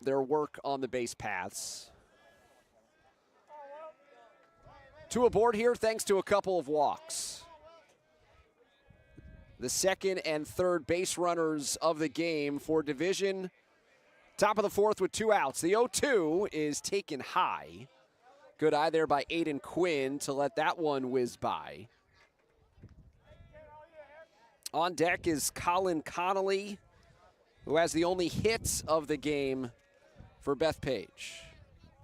their work on the base paths. 2 aboard here thanks to a couple of walks. The second and third base runners of the game for division. Top of the fourth with 2 outs. The 0-2 is taken high. Good eye there by Aiden Quinn to let that one whiz by. On deck is Colin Connolly, who has the only hit of the game for Bethpage.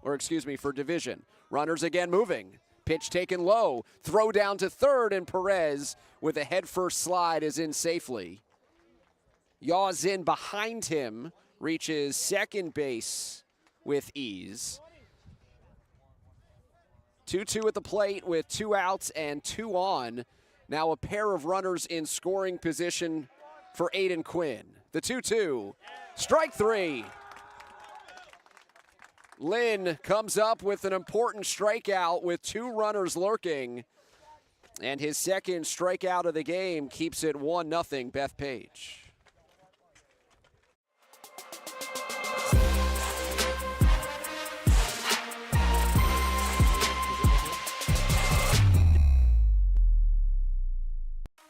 Or excuse me, for division. Runners again moving. Pitch taken low. Throw down to third, and Perez with a head-first slide is in safely. Yaws in behind him, reaches second base with ease. 2-2 at the plate with 2 outs and 2 on. Now a pair of runners in scoring position for Aiden Quinn. The 2-2, strike 3. Lynn comes up with an important strikeout with 2 runners lurking. And his second strikeout of the game keeps it 1-0 Bethpage.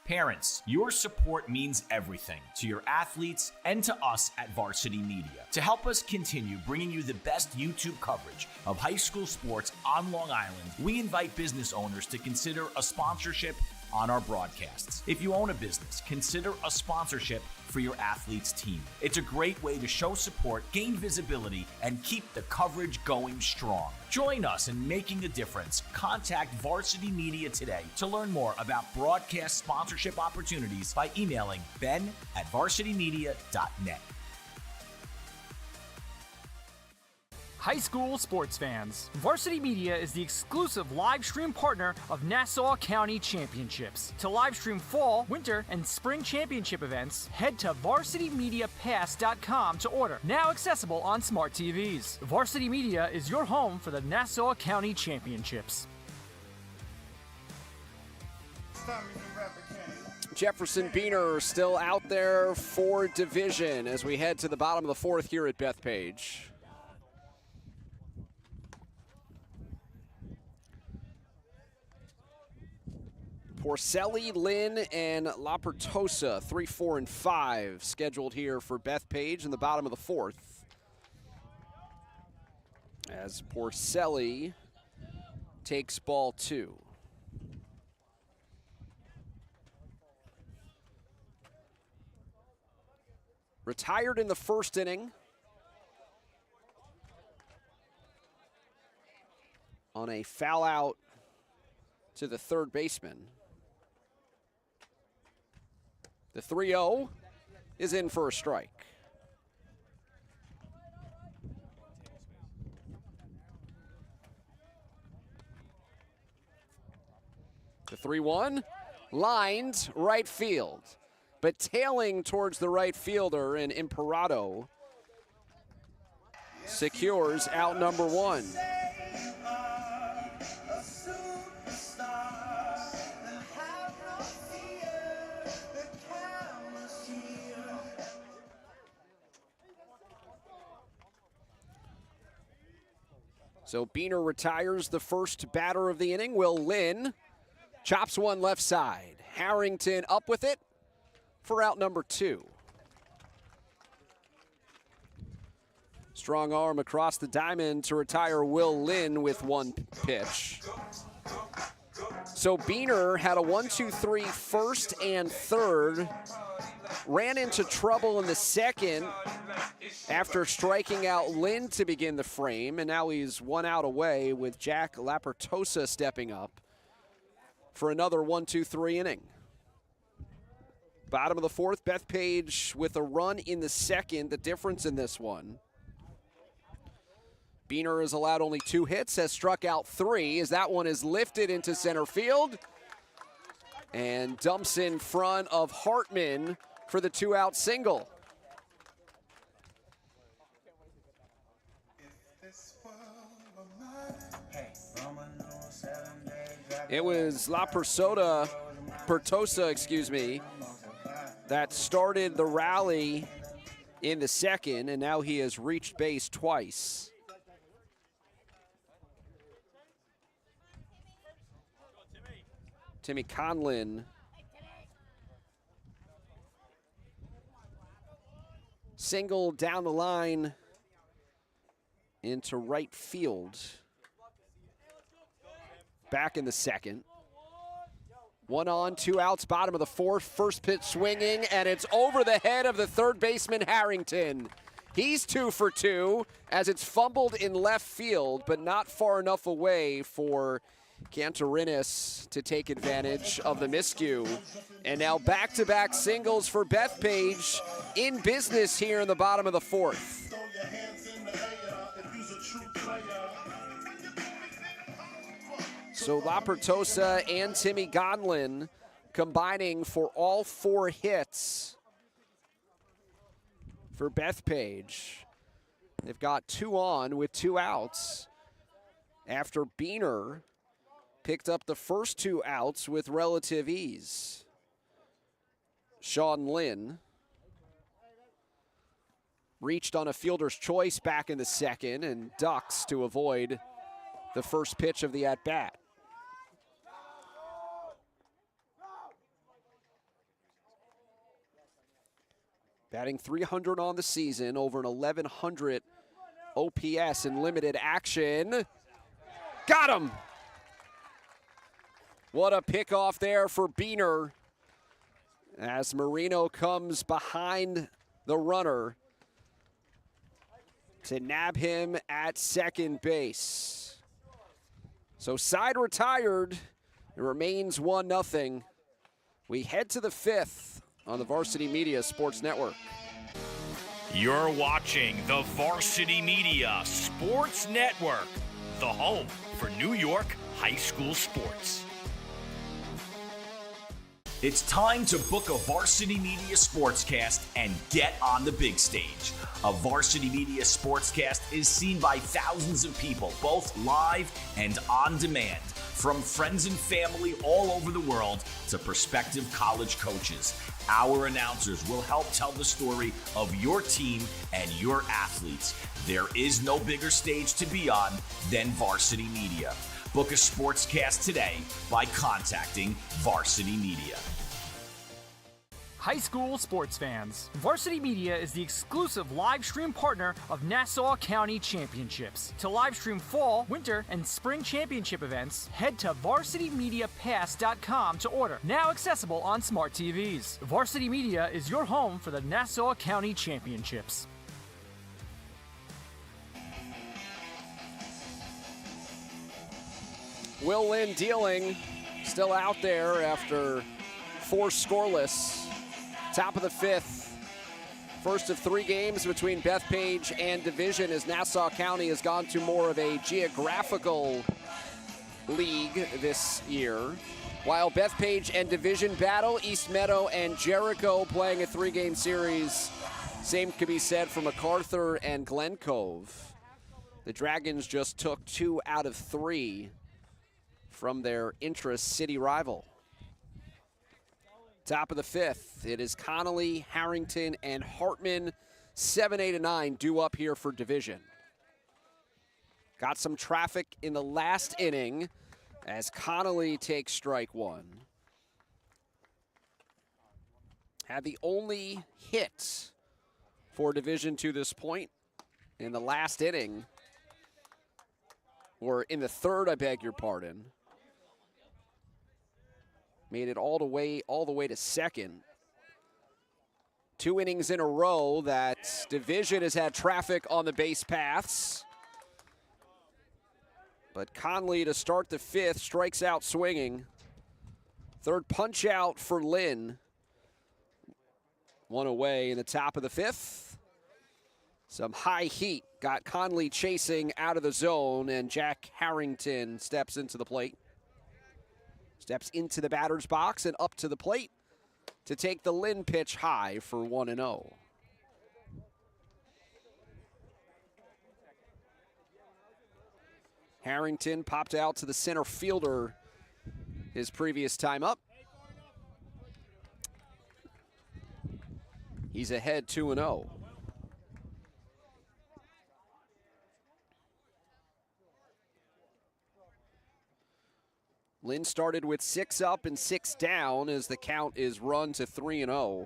Parents, your support means everything to your athletes and to us at Varsity Media. To help us continue bringing you the best YouTube coverage of high school sports on Long Island, we invite business owners to consider a sponsorship on our broadcasts. If you own a business, consider a sponsorship for your athlete's team. It's a great way to show support, gain visibility, and keep the coverage going strong. Join us in making a difference. Contact Varsity Media today to learn more about broadcast sponsorship opportunities by emailing ben@varsitymedia.net. High school sports fans, Varsity Media is the exclusive live stream partner of Nassau County Championships. To live stream fall, winter, and spring championship events, head to varsitymediapass.com to order. Now accessible on smart TVs. Varsity Media is your home for the Nassau County Championships. Jefferson Beener still out there for division as we head to the bottom of the fourth here at Bethpage. Porcelli, Lynn, and La Pertosa, 3, 4, and 5 scheduled here for Bethpage in the bottom of the fourth. As Porcelli takes ball 2. Retired in the first inning on a foul out to the third baseman. The 3-0 is in for a strike. The 3-1, lined right field, but tailing towards the right fielder, and Imperato secures out number 1. So Beener retires the first batter of the inning. Will Lynn chops one left side. Harrington up with it for out number 2. Strong arm across the diamond to retire Will Lynn with 1 pitch. So Beener had a 1-2-3 first and third. Ran into trouble in the second after striking out Lynn to begin the frame, and now he's 1 out away with Jack Lapertosa stepping up for another 1-2-3 inning. Bottom of the 4th, Bethpage with a run in the second, the difference in this one. Beener has allowed only 2 hits, has struck out 3 as that one is lifted into center field and dumps in front of Hartman for the 2-out single. It was Lapertosa, that started the rally in the second, and now he has reached base twice. Timmy Conlin single down the line into right field. Back in the second. 1 on, 2 outs, bottom of the 4th. First pitch swinging, and it's over the head of the third baseman, Harrington. He's 2 for 2 as it's fumbled in left field, but not far enough away for Cantorinis to take advantage of the miscue. And now back-to-back singles for Bethpage in business here in the bottom of the 4th. So Lapertosa and Timmy Conlin combining for all 4 hits for Bethpage. They've got 2 on with 2 outs after Beener picked up the first 2 outs with relative ease. Sean Lynn reached on a fielder's choice back in the second and ducks to avoid the first pitch of the at-bat. Batting .300 on the season, over an 1,100 OPS in limited action. Got him! What a pickoff there for Beener as Marino comes behind the runner to nab him at second base. So side retired, it remains 1-0. We head to the 5th on the Varsity Media Sports Network. You're watching the Varsity Media Sports Network, the home for New York high school sports. It's time to book a Varsity Media Sportscast and get on the big stage. A Varsity Media Sportscast is seen by thousands of people, both live and on demand, from friends and family all over the world to prospective college coaches. Our announcers will help tell the story of your team and your athletes. There is no bigger stage to be on than Varsity Media. Book a sportscast today by contacting Varsity Media. High school sports fans, Varsity Media is the exclusive live stream partner of Nassau County Championships. To live stream fall, winter, and spring championship events, head to varsitymediapass.com to order. Now accessible on smart TVs. Varsity Media is your home for the Nassau County Championships. Will Lynn dealing, still out there after 4 scoreless. Top of the 5th. First of 3 games between Bethpage and Division as Nassau County has gone to more of a geographical league this year. While Bethpage and Division battle, East Meadow and Jericho playing a 3-game series. Same could be said for MacArthur and Glen Cove. The Dragons just took 2 out of 3 from their intra-city rival. Top of the 5th, it is Connolly, Harrington, and Hartman. 7, 8, and 9 due up here for Division. Got some traffic in the last inning as Connolly takes strike 1. Had the only hit for Division to this point in the last inning, or in the third, I beg your pardon. Made it all the way to second. 2 innings in a row that Division has had traffic on the base paths. But Conley to start the 5th strikes out swinging. Third punch out for Lynn. 1 away in the top of the 5th. Some high heat got Conley chasing out of the zone, and Jack Harrington steps into the plate. Steps into the batter's box and up to the plate to take the Lynn pitch high for 1-0. Harrington popped out to the center fielder his previous time up. He's ahead 2-0. Lynn started with 6 up and 6 down as the count is run to 3-0.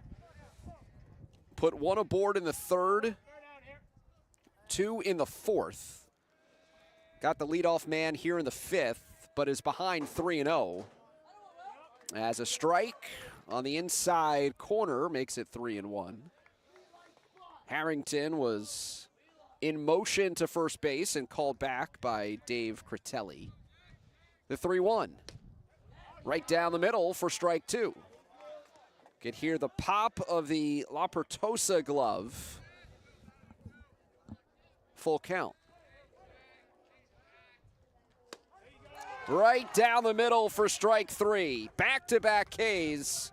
Put 1 aboard in the 3rd, 2 in the 4th. Got the leadoff man here in the 5th, but is behind 3-0. As a strike on the inside corner makes it 3-1. Harrington was in motion to first base and called back by Dave Critelli. The 3-1. Right down the middle for strike 2. Could hear the pop of the La Pertosa glove. Full count. Right down the middle for strike 3. Back-to-back Ks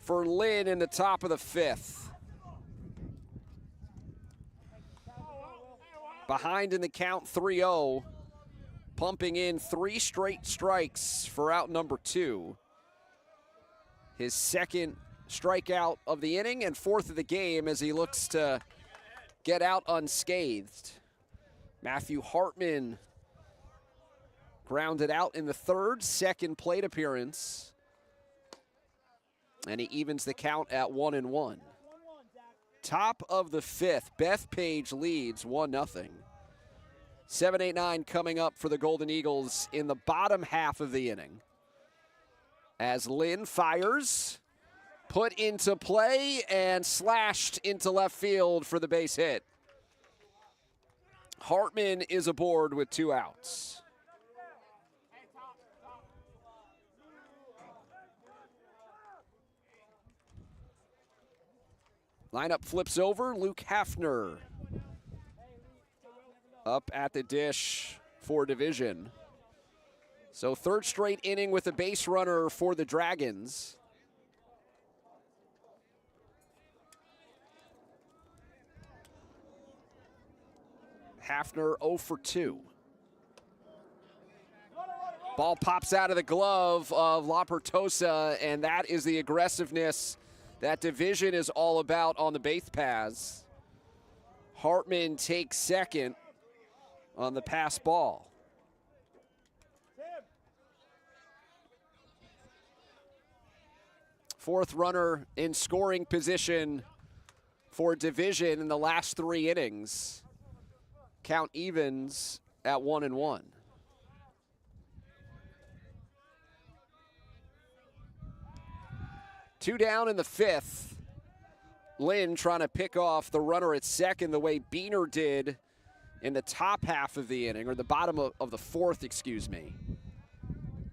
for Lynn in the top of the 5th. Behind in the count 3-0. Pumping in 3 straight strikes for out number 2. His 2nd strikeout of the inning and 4th of the game as he looks to get out unscathed. Matthew Hartman grounded out in the 3rd, 2nd plate appearance. And he evens the count at 1-1. Top of the 5th, Bethpage leads 1-0. 7, 8, 9 coming up for the Golden Eagles in the bottom half of the inning. As Lynn fires, put into play, and slashed into left field for the base hit. Hartman is aboard with 2 outs. Lineup flips over, Luke Hafner up at the dish for Division. So 3rd straight inning with a base runner for the Dragons. Hafner 0 for 2. Ball pops out of the glove of La Pertosa, and that is the aggressiveness that Division is all about on the base paths. Hartman takes 2nd on the pass ball. Fourth runner in scoring position for Division in the last 3 innings. Count evens at 1-1. Two down in the 5th. Lynn trying to pick off the runner at 2nd the way Beener did in the top half of the inning, or the bottom of the 4th, excuse me,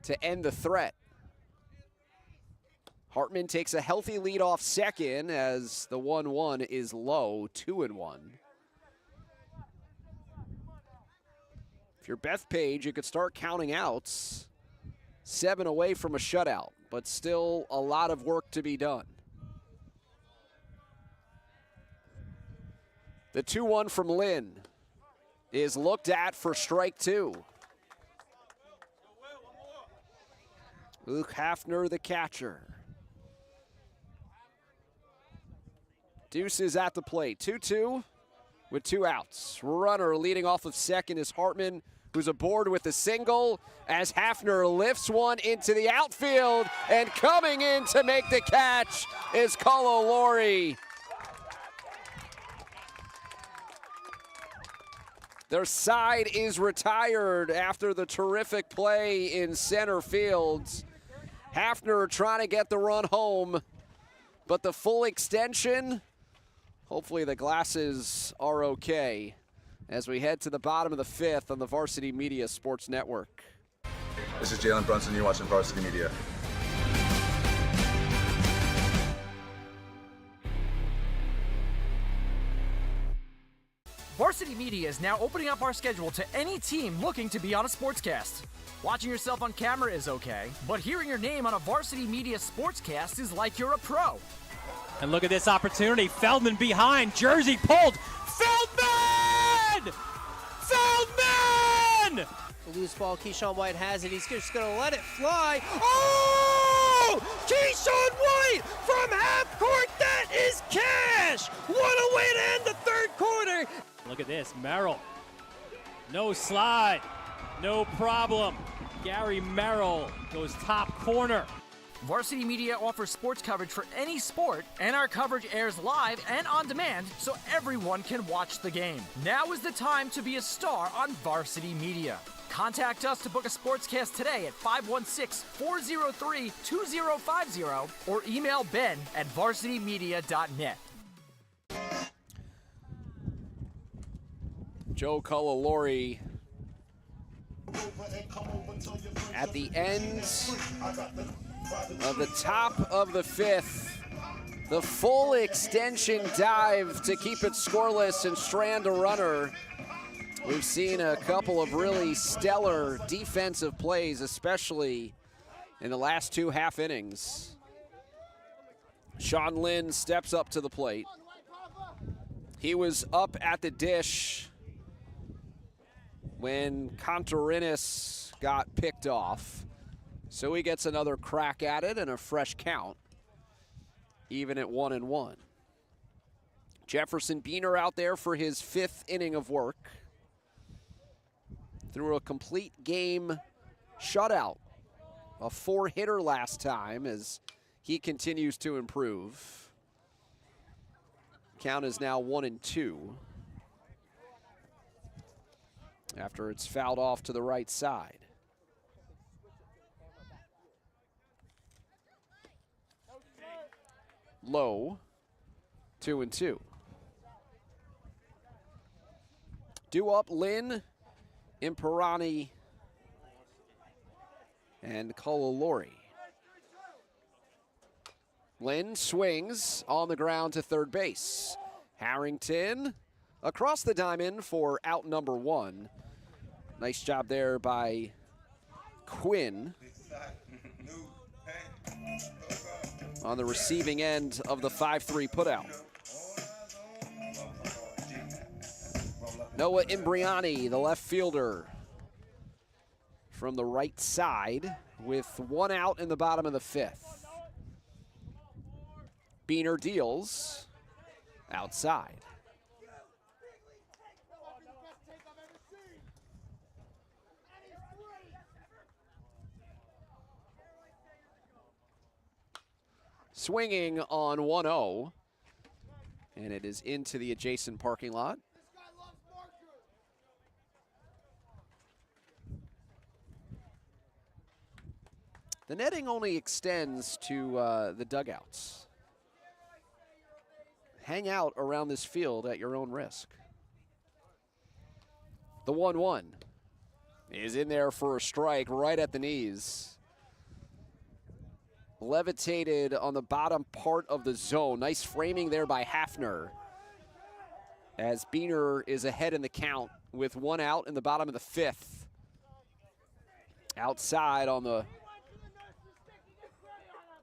to end the threat. Hartman takes a healthy lead off 2nd as the 1-1 is low, 2-1. If you're Bethpage, you could start counting outs. 7 away from a shutout, but still a lot of work to be done. The 2-1 from Lynn is looked at for strike 2. Luke Hafner, the catcher. Deuce is at the plate. 2-2 with 2 outs. Runner leading off of second is Hartman, who's aboard with a single as Hafner lifts one into the outfield, and coming in to make the catch is Cololori. Their side is retired after the terrific play in center field. Hafner trying to get the run home, but the full extension, hopefully the glasses are okay as we head to the bottom of the 5th on the Varsity Media Sports Network. This is Jalen Brunson. You're watching Varsity Media. Varsity Media is now opening up our schedule to any team looking to be on a sportscast. Watching yourself on camera is okay, but hearing your name on a Varsity Media Sportscast is like you're a pro. And look at this opportunity. Feldman behind. Jersey pulled. Feldman! Feldman! Loose ball, Keyshawn White has it. He's just going to let it fly. Oh! Keyshawn White from half court. That is cash. What a way to end the third quarter. Look at this. Merrill. No slide. No problem. Gary Merrill goes top corner. Varsity Media offers sports coverage for any sport, and our coverage airs live and on demand so everyone can watch the game. Now is the time to be a star on Varsity Media. Contact us to book a sportscast today at 516-403-2050 or email ben@varsitymedia.net. Joe Cololori at the end of the top of the 5th. The full extension dive to keep it scoreless and strand a runner. We've seen a couple of really stellar defensive plays, especially in the last 2 half innings. Sean Lynn steps up to the plate. He was up at the dish when Contarinis got picked off. So he gets another crack at it and a fresh count, even at 1-1. Jefferson Beener out there for his 5th inning of work. Through a complete game shutout. A 4-hitter last time as he continues to improve. Count is now 1-2. After it's fouled off to the right side. Low, 2-2. Due up Lynn, Imperani, and Cololori. Lynn swings on the ground to third base. Harrington across the diamond for out number 1. Nice job there by Quinn on the receiving end of the 5-3 putout. Noah Imbriani, the left fielder, from the right side with 1 out in the bottom of the 5th. Beener deals outside. Swinging on 1-0, and it is into the adjacent parking lot. The netting only extends to the dugouts. Hang out around this field at your own risk. The 1-1 is in there for a strike right at the knees. Levitated on the bottom part of the zone. Nice framing there by Hafner. As Beener is ahead in the count with 1 out in the bottom of the 5th. Outside on the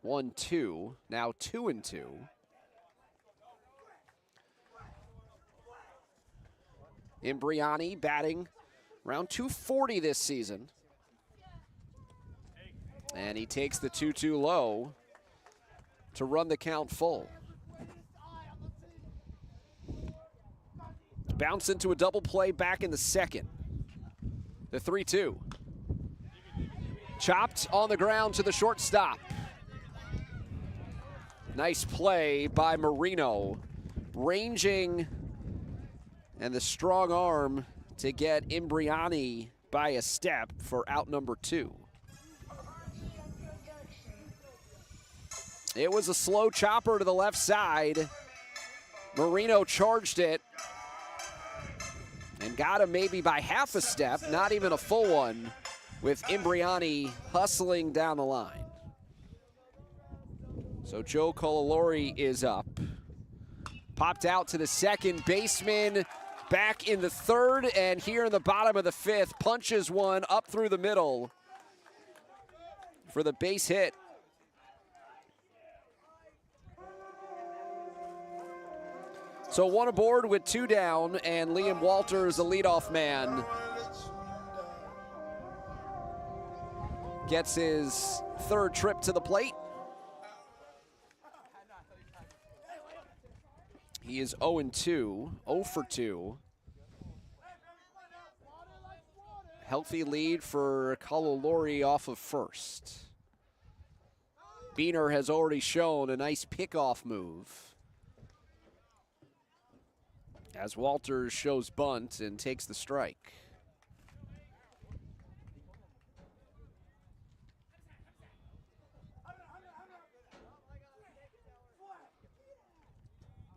1-2, now 2-2. Imbriani batting around 240 this season. And he takes the 2-2 low to run the count full. Bounce into a double play back in the second. The 3-2. Chopped on the ground to the shortstop. Nice play by Marino. Ranging and the strong arm to get Imbriani by a step for out number 2. It was a slow chopper to the left side. Marino charged it and got him maybe by half a step, not even a full one, with Imbriani hustling down the line. So Joe Colilori is up. Popped out to the second baseman, back in the third, and here in the bottom of the fifth, punches one up through the middle for the base hit. So one aboard with 2 down, and Liam Walters, the leadoff man, gets his 3rd trip to the plate. He is 0-2, 0 for 2. Healthy lead for Colilori off of first. Beener has already shown a nice pickoff move, as Walters shows bunt and takes the strike.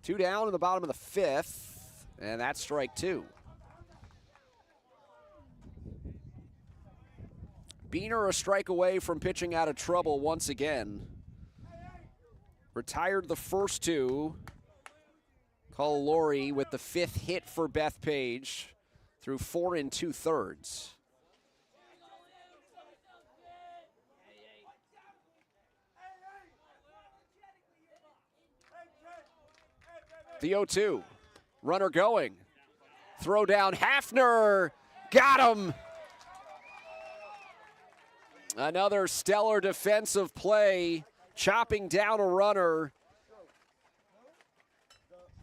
Two down in the bottom of the fifth, and that's strike 2. Beener a strike away from pitching out of trouble once again. Retired the first 2. Colilori with the 5th hit for Bethpage through 4 2/3. The 0-2, runner going. Throw down, Hafner, got him. Another stellar defensive play, chopping down a runner.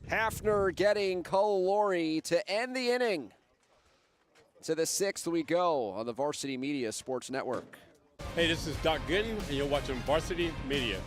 Hafner getting Colilori to end the inning. To the 6th we go on the Varsity Media Sports Network. Hey, this is Doc Gooden, and you're watching Varsity Media.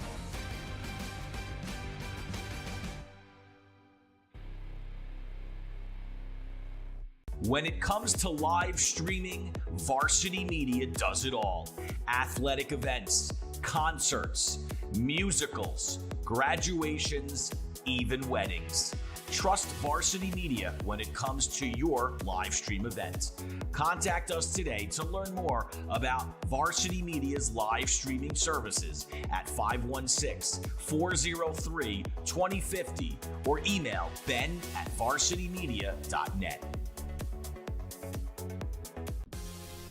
When it comes to live streaming, Varsity Media does it all. Athletic events, concerts, musicals, graduations, even weddings. Trust Varsity Media when it comes to your live stream event. Contact us today to learn more about Varsity Media's live streaming services at 516-403-2050 or email ben@varsitymedia.net.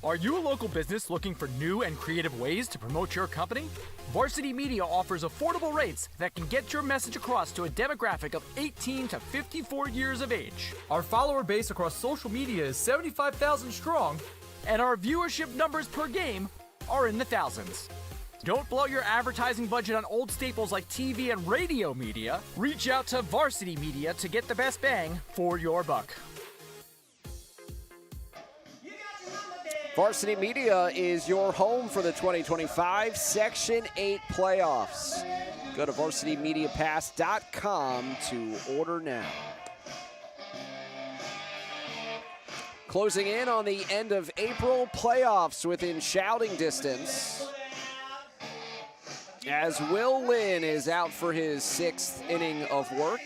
Are you a local business looking for new and creative ways to promote your company? Varsity Media offers affordable rates that can get your message across to a demographic of 18 to 54 years of age. Our follower base across social media is 75,000 strong, and our viewership numbers per game are in the thousands. Don't blow your advertising budget on old staples like TV and radio media. Reach out to Varsity Media to get the best bang for your buck. Varsity Media is your home for the 2025 Section 8 playoffs. Go to varsitymediapass.com to order now. Closing in on the end of April, playoffs within shouting distance, as Will Lynn is out for his 6th inning of work.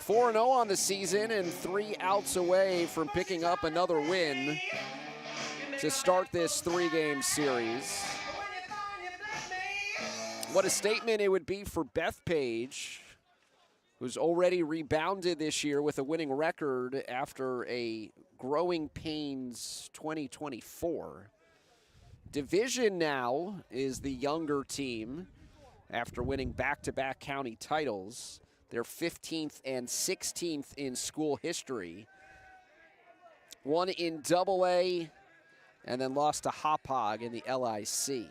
4-0 on the season and 3 outs away from picking up another win to start this 3-game series. What a statement it would be for Bethpage, who's already rebounded this year with a winning record after a growing pains 2024. Division now is the younger team after winning back-to-back county titles. They're 15th and 16th in school history. Won in AA and then lost to Hauppauge in the LIC.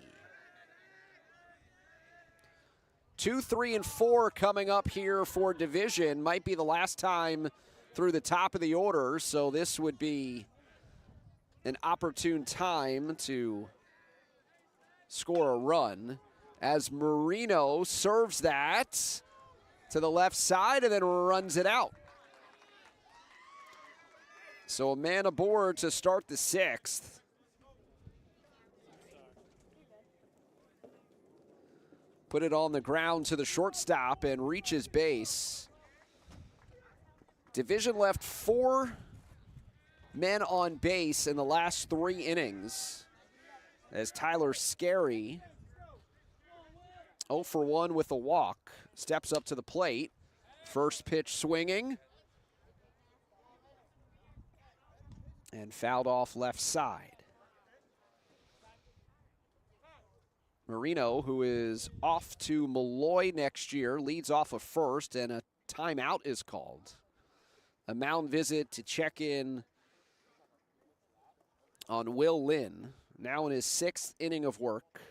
2, 3, and 4 coming up here for division. Might be the last time through the top of the order, so this would be an opportune time to score a run as Marino serves that to the left side and then runs it out. So a man aboard to start the 6th. Put it on the ground to the shortstop and reaches base. Division left 4 men on base in the last 3 innings as Tyler Scarry, 0 for 1 with a walk, steps up to the plate. First pitch swinging and fouled off left side. Marino, who is off to Malloy next year, leads off of first, and a timeout is called. A mound visit to check in on Will Lynn, now in his 6th inning of work.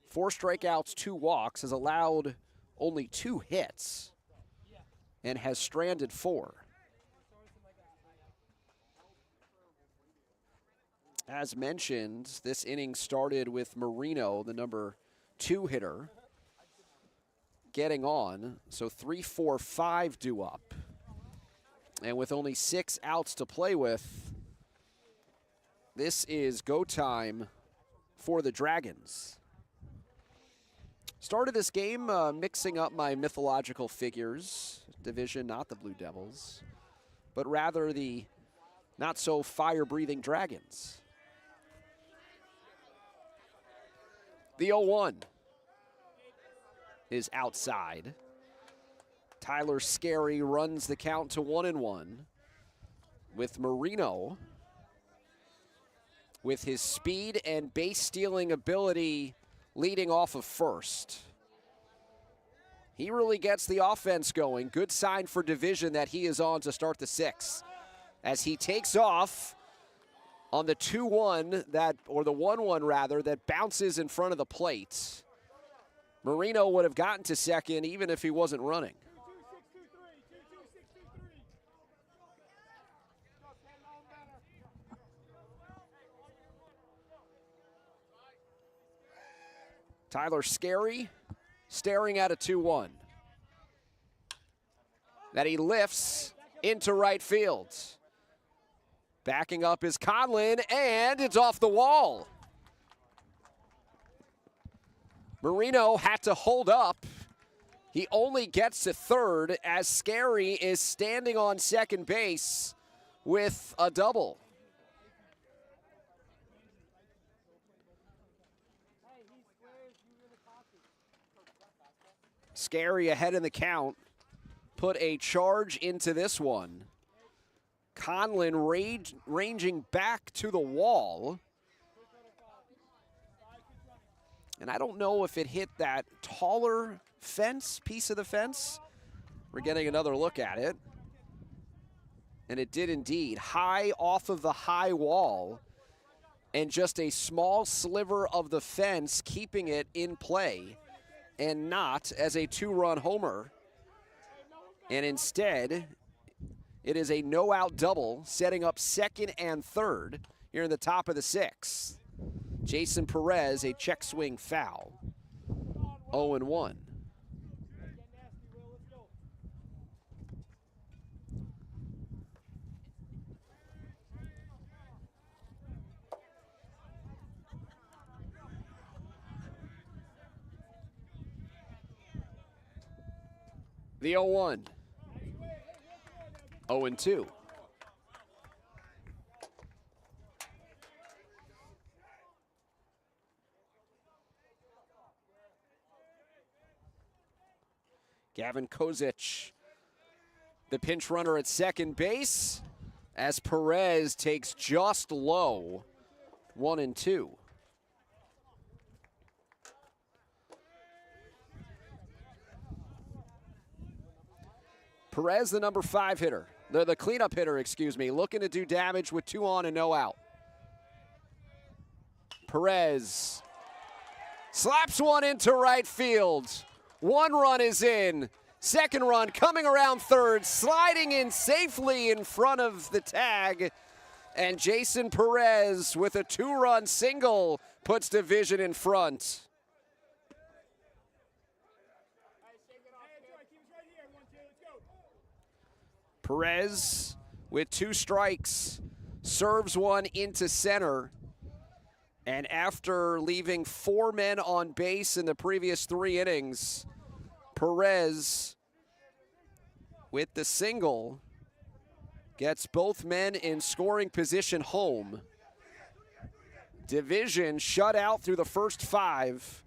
4 strikeouts, 2 walks, has allowed only 2 hits, and has stranded 4. As mentioned, this inning started with Marino, the number 2 hitter, getting on. So 3, 4, 5 due up. And with only 6 outs to play with, this is go time for the Dragons. Started this game mixing up my mythological figures. Division, not the Blue Devils, but rather the not so fire-breathing Dragons. The 0-1 is outside. Tyler Scarry runs the count to 1-1 with Marino, with his speed and base stealing ability, leading off of first. He really gets the offense going. Good sign for division that he is on to start the 6th. As he takes off on the 2-1, or the 1-1 rather, that bounces in front of the plate. Marino would have gotten to second even if he wasn't running. Tyler Scarry staring at a 2-1 that he lifts into right field. Backing up is Conlon, and it's off the wall. Marino had to hold up. He only gets to third as Scarry is standing on second base with a double. Scarry ahead in the count. Put a charge into this one. Conlon ranging back to the wall. And I don't know if it hit that taller piece of the fence. We're getting another look at it. And it did indeed. High off of the high wall. And just a small sliver of the fence keeping it in play. And not as a 2-run homer. And instead, it is a no-out double, setting up second and third here in the top of the 6th. Jason Perez, a check swing foul. 0-1. The 0-1. 0-2. Gavin Kozic, the pinch runner at second base, as Perez takes just low. 1-2. Perez, the number 5 hitter. The cleanup hitter, excuse me, looking to do damage with 2 on and no out. Perez slaps one into right field. 1 run is in. 2nd run coming around 3rd, sliding in safely in front of the tag. And Jason Perez with a 2-run single puts Division in front. Perez with 2 strikes, serves one into center. And after leaving 4 men on base in the previous 3 innings, Perez with the single gets both men in scoring position home. Division shut out through the first 5,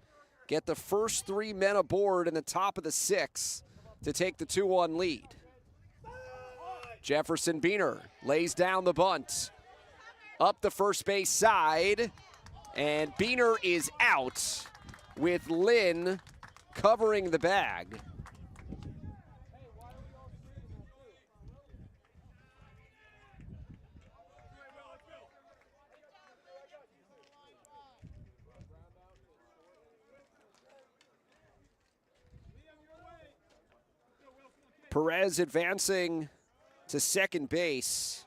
get the first 3 men aboard in the top of the 6th to take the 2-1 lead. Jefferson Beener lays down the bunt. Up the first base side, and Beener is out with Lynn covering the bag. Perez advancing to second base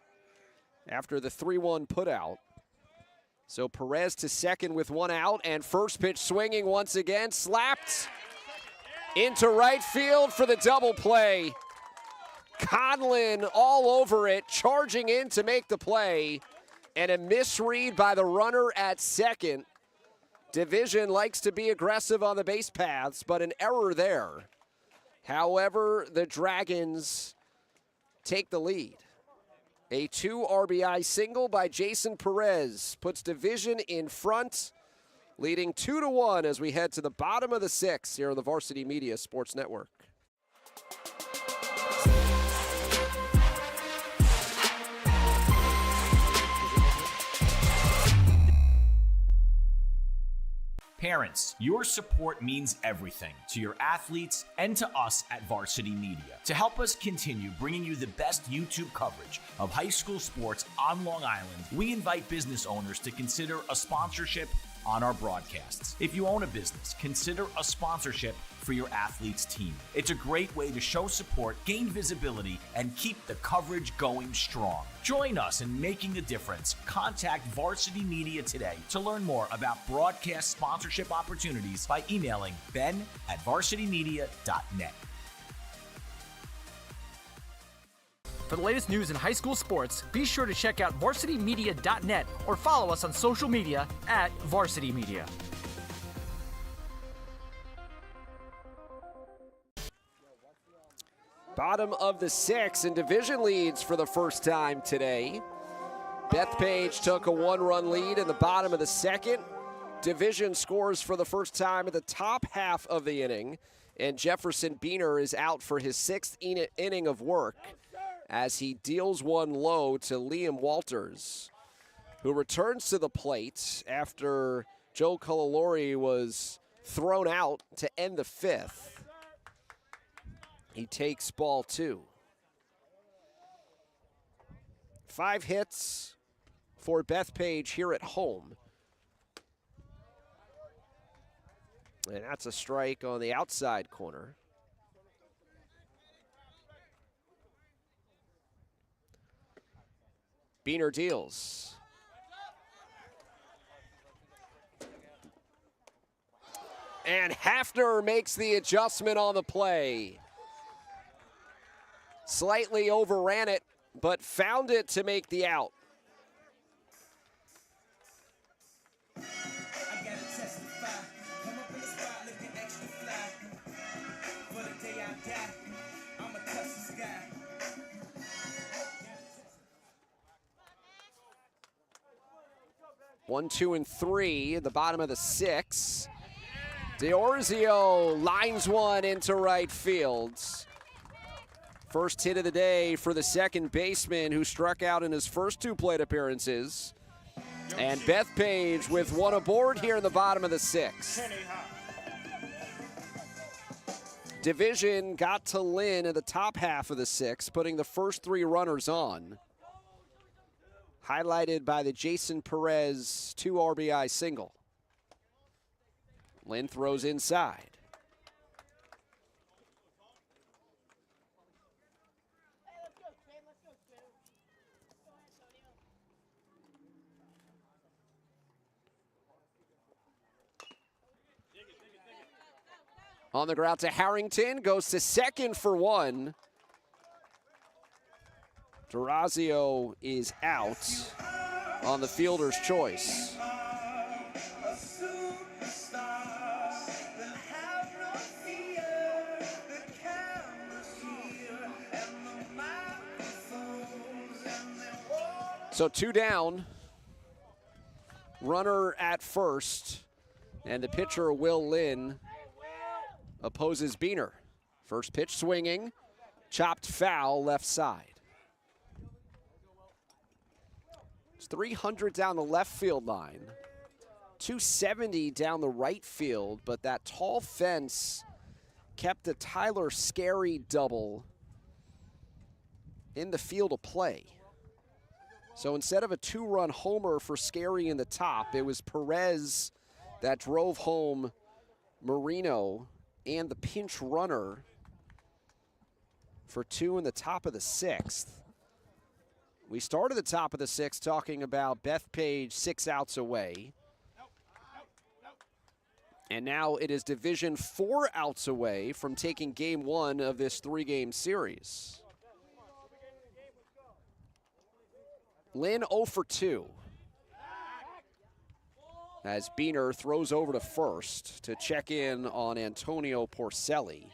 after the 3-1 putout. So Perez to second with 1 out, and first pitch swinging once again, slapped into right field for the double play. Conlon all over it, charging in to make the play, and a misread by the runner at second. Division likes to be aggressive on the base paths, but an error there. However, the Dragons take the lead. A 2 RBI single by Jason Perez puts Division in front, leading 2-1 as we head to the bottom of the 6th here on the Varsity Media Sports Network. Parents, your support means everything to your athletes and to us at Varsity Media. To help us continue bringing you the best YouTube coverage of high school sports on Long Island, we invite business owners to consider a sponsorship on our broadcasts. If you own a business, consider a sponsorship for your athlete's team. It's a great way to show support, gain visibility, and keep the coverage going strong. Join us in making a difference. Contact Varsity Media today to learn more about broadcast sponsorship opportunities by emailing ben@varsitymedia.net. For the latest news in high school sports, be sure to check out varsitymedia.net or follow us on social media at Varsity Media. Bottom of the 6th, and Division leads for the first time today. Bethpage took a 1-run lead in the bottom of the 2nd. Division scores for the first time at the top half of the inning, and Jefferson Beener is out for his 6th inning of work as he deals one low to Liam Walters, who returns to the plate after Joe Cullilori was thrown out to end the 5th. He takes ball 2. 5 hits for Bethpage here at home. And that's a strike on the outside corner. Beener deals. And Hafner makes the adjustment on the play. Slightly overran it, but found it to make the out. One, 2, and 3 at the bottom of the 6th. DeOrzio lines one into right field. First hit of the day for the second baseman, who struck out in his first 2 plate appearances. And Bethpage with one aboard here in the bottom of the 6th. Division got to Lynn in the top half of the sixth, putting the first three runners on. Highlighted by the Jason Perez 2 RBI single. Lynn throws inside. On the ground to Harrington, goes to second for one. Durazio is out on the fielder's choice. So 2 down, runner at first, and the pitcher, Will Lynn, opposes Beener. First pitch swinging, chopped foul left side. It's 300 down the left field line, 270 down the right field, but that tall fence kept the Tyler Scary double in the field of play. So instead of a 2-run homer for Scary in the top, it was Perez that drove home Marino and the pinch runner for 2 in the top of the sixth. We started the top of the sixth talking about Bethpage 6 outs away. And now it is Division 4 outs away from taking game 1 of this 3-game series. Lynn 0 for 2. As Beener throws over to first to check in on Antonio Porcelli,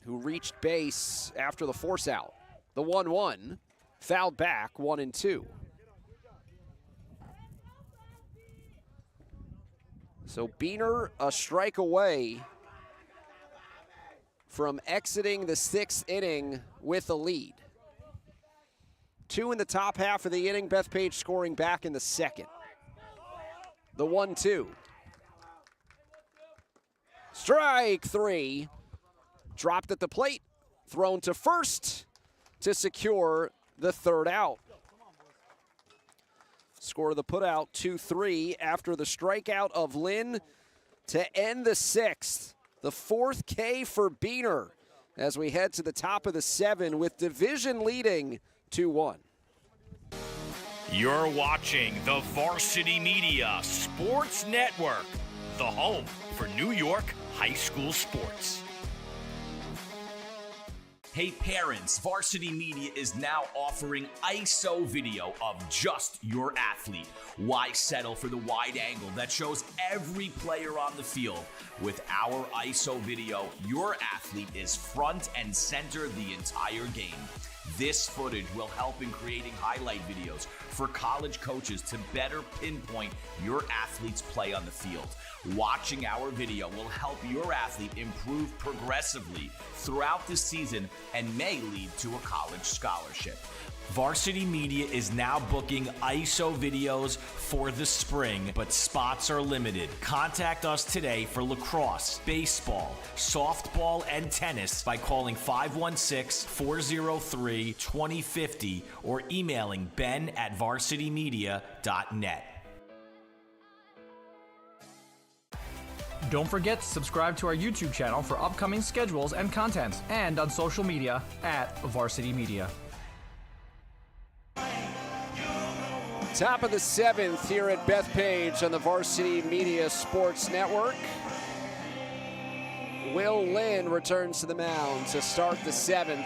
who reached base after the force out. The 1-1, fouled back, 1-2. So Beener a strike away from exiting the 6th inning with a lead. 2 in the top half of the inning, Bethpage scoring back in the second. The 1-2. Strike 3. Dropped at the plate, thrown to first to secure the 3rd out. Score of the putout 2-3 after the strikeout of Lynn to end the 6th. The 4th K for Beener as we head to the top of the 7 with Division leading 2-1. You're watching the Varsity Media Sports Network, the home for New York high school sports. Hey parents, Varsity Media is now offering ISO video of just your athlete. Why settle for the wide angle that shows every player on the field? With our ISO video, your athlete is front and center the entire game. This footage will help in creating highlight videos for college coaches to better pinpoint your athlete's play on the field. Watching our video will help your athlete improve progressively throughout the season and may lead to a college scholarship. Varsity Media is now booking ISO videos for the spring, but spots are limited. Contact us today for lacrosse, baseball, softball, and tennis by calling 516-403-2050 or emailing ben@varsitymedia.net. Don't forget to subscribe to our YouTube channel for upcoming schedules and content, and on social media @Varsity Media. Top of the 7th here at Bethpage on the Varsity Media Sports Network. Will Lynn returns to the mound to start the 7th.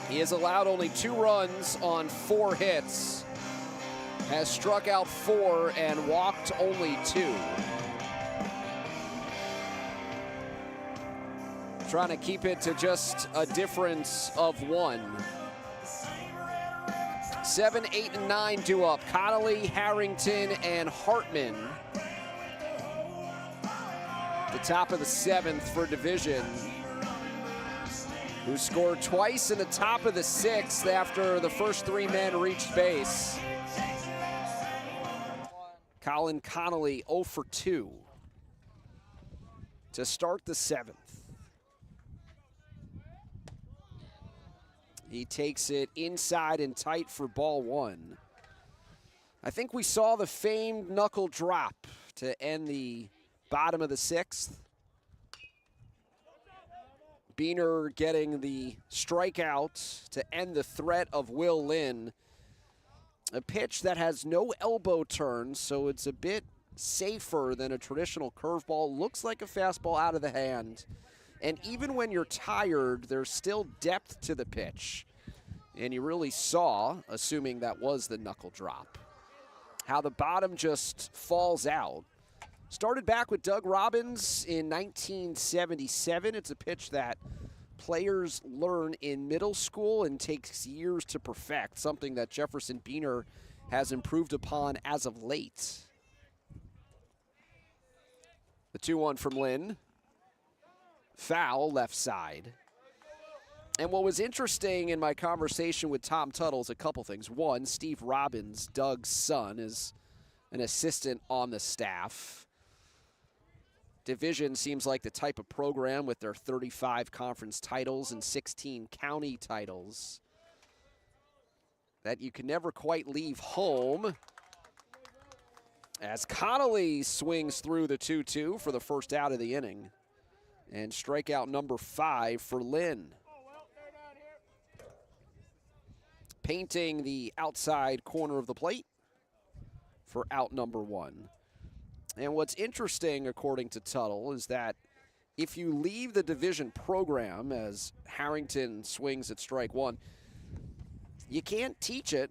He has allowed only 2 runs on 4 hits, has struck out 4 and walked only 2. Trying to keep it to just a difference of 1. 7, 8, and 9 due up. Connolly, Harrington, and Hartman. The top of the 7th for Division, who scored twice in the top of the 6th after the first 3 men reached base. Colin Connolly 0 for 2. to start the 7th. He takes it inside and tight for ball 1. I think we saw the famed knuckle drop to end the bottom of the 6th. Beener getting the strikeout to end the threat of Will Lynn. A pitch that has no elbow turn, so it's a bit safer than a traditional curveball. Looks like a fastball out of the hand. And even when you're tired, there's still depth to the pitch. And you really saw, assuming that was the knuckle drop, how the bottom just falls out. Started back with Doug Robbins in 1977. It's a pitch that players learn in middle school and takes years to perfect, something that Jefferson Beener has improved upon as of late. The 2-1 from Lynn. Foul left side. And what was interesting in my conversation with Tom Tuttle is a couple things. One, Steve Robbins, Doug's son, is an assistant on the staff. Division seems like the type of program with their 35 conference titles and 16 county titles that you can never quite leave home. As Connolly swings through the 2-2 for the first out of the inning. And strikeout number 5 for Lynn. Painting the outside corner of the plate for out number 1. And what's interesting, according to Tuttle, is that if you leave the division program as Harrington swings at strike 1, you can't teach it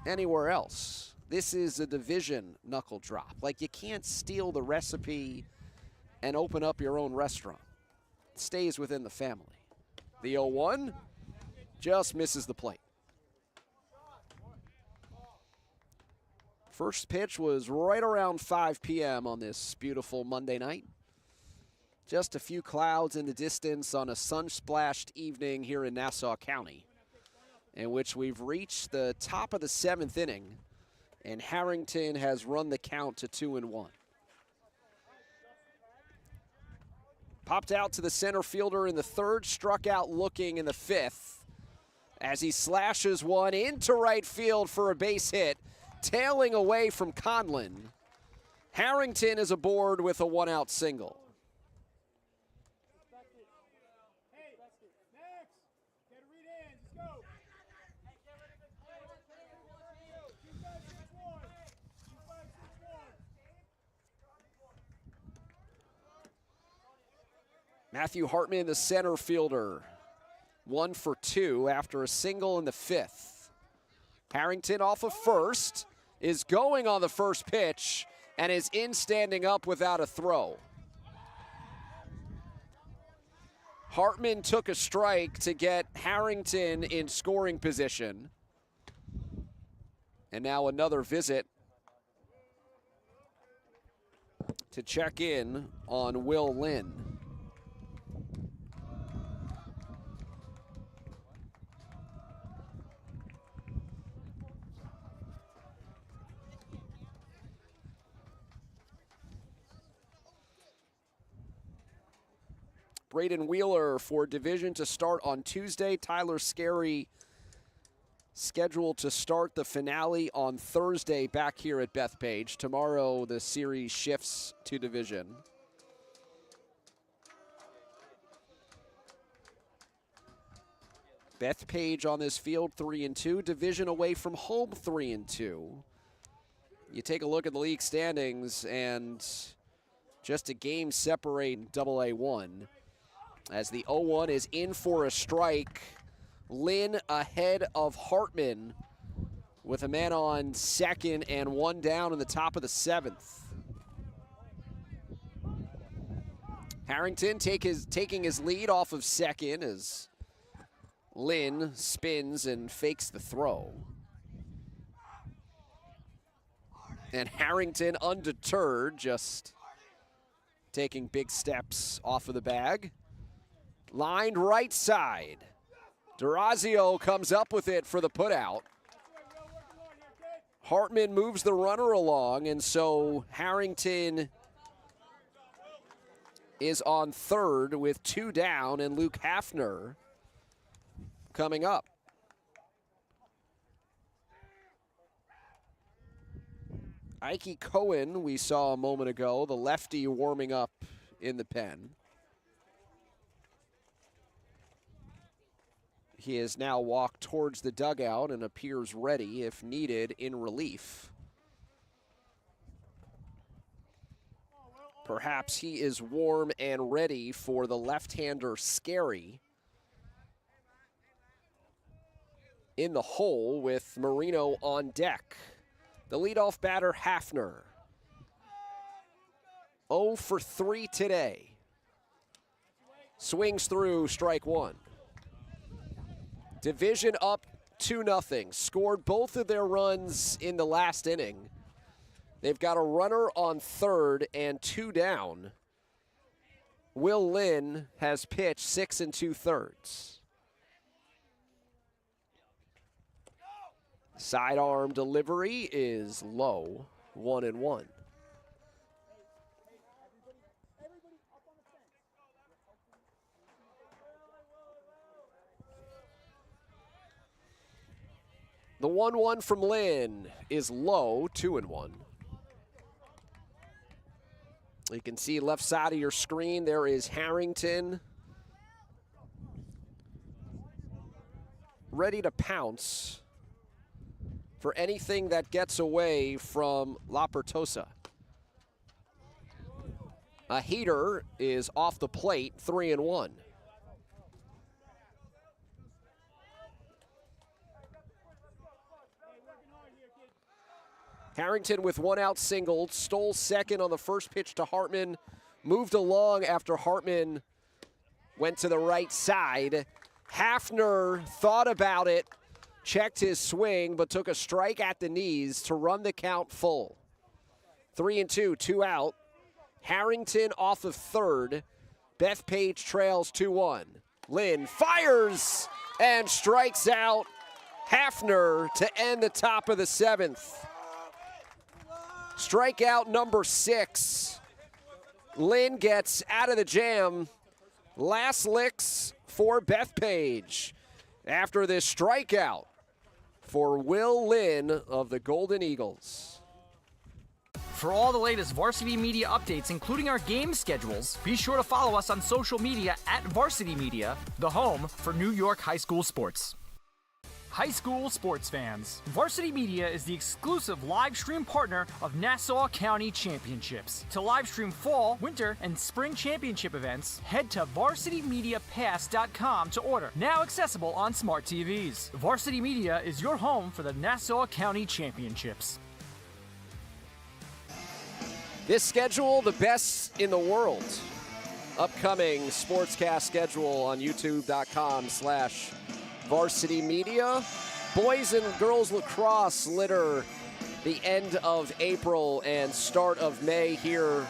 anywhere else. This is a division knuckle drop. Like, you can't steal the recipe and open up your own restaurant. It stays within the family. The 0-1 just misses the plate. First pitch was right around 5 p.m. on this beautiful Monday night. Just a few clouds in the distance on a sun-splashed evening here in Nassau County, in which we've reached the top of the 7th inning, and Harrington has run the count to 2-1. Popped out to the center fielder in the 3rd, struck out looking in the 5th, as he slashes one into right field for a base hit. Tailing away from Conlon. Harrington is aboard with a 1-out single. Matthew Hartman, the center fielder, 1 for 2 after a single in the 5th. Harrington off of first, is going on the first pitch, and is in standing up without a throw. Hartman took a strike to get Harrington in scoring position. And now another visit to check in on Will Lynn. Braden Wheeler for division to start on Tuesday. Tyler Scarry scheduled to start the finale on Thursday back here at Bethpage. Tomorrow the series shifts to division. Bethpage on this field 3-2. Division away from home 3-2. You take a look at the league standings and just a game separate AA1. As the 0-1 is in for a strike. Lynn ahead of Hartman with a man on second and 1 down in the top of the 7th. Harrington taking his lead off of second as Lynn spins and fakes the throw. And Harrington undeterred, just taking big steps off of the bag. Lined right side. D'Orazio comes up with it for the putout. Hartman moves the runner along, and so Harrington is on third with 2 down, and Luke Hafner coming up. Ike Cohen, we saw a moment ago, the lefty warming up in the pen. He has now walked towards the dugout and appears ready, if needed, in relief. Perhaps he is warm and ready for the left-hander Scary in the hole with Marino on deck. The leadoff batter, Hafner. 0 for 3 today. Swings through, strike one. Division up 2-0. Scored both of their runs in the last inning. They've got a runner on third and 2 down. Will Lynn has pitched 6 2/3. Sidearm delivery is low, 1-1. The 1-1 from Lynn is low, 2-1. You can see left side of your screen, there is Harrington. Ready to pounce for anything that gets away from La Pertosa. A heater is off the plate, 3-1. Harrington with 1 out singled, stole second on the first pitch to Hartman, moved along after Hartman went to the right side. Hafner thought about it, checked his swing, but took a strike at the knees to run the count full. 3-2, 2 out. Harrington off of third. Bethpage trails 2-1. Lynn fires and strikes out Hafner to end the top of the 7th. Strikeout number 6. Lynn gets out of the jam. Last licks for Bethpage after this strikeout for Will Lynn of the Golden Eagles. For all the latest Varsity Media updates, including our game schedules, be sure to follow us on social media at Varsity Media, the home for New York high school sports. High school sports fans, Varsity Media is the exclusive live stream partner of Nassau County Championships. To live stream fall, winter, and spring championship events, head to varsitymediapass.com to order. Now accessible on smart TVs. Varsity Media is your home for the Nassau County Championships. This schedule, the best in the world. Upcoming SPORTSCAST schedule on youtube.com/Varsity Media. Boys and girls lacrosse litter the end of April and start of May here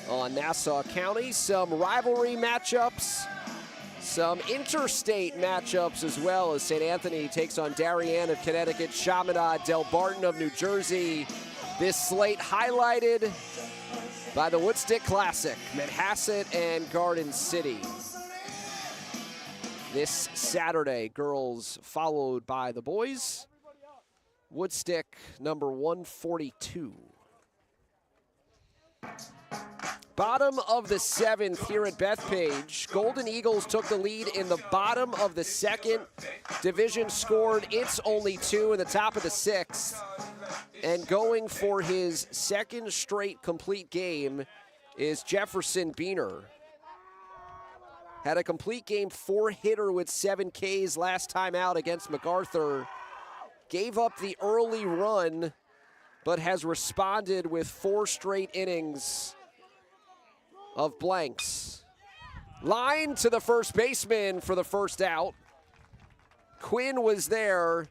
on Nassau County. Some rivalry matchups, some interstate matchups as well, as St. Anthony takes on Darien of Connecticut, Chaminade, Del Barton of New Jersey. This slate highlighted by the Woodstick Classic, Manhasset and Garden City. This Saturday, girls followed by the boys. Woodstick, number 142. Bottom of the 7th here at Bethpage. Golden Eagles took the lead in the bottom of the 2nd. Division scored its only 2 in the top of the 6th. And going for his 2nd straight complete game is Jefferson Beener. Had a complete game 4-hitter with 7 Ks last time out against MacArthur. Gave up the early run, but has responded with 4 straight innings of blanks. Line to the first baseman for the first out. Quinn was there,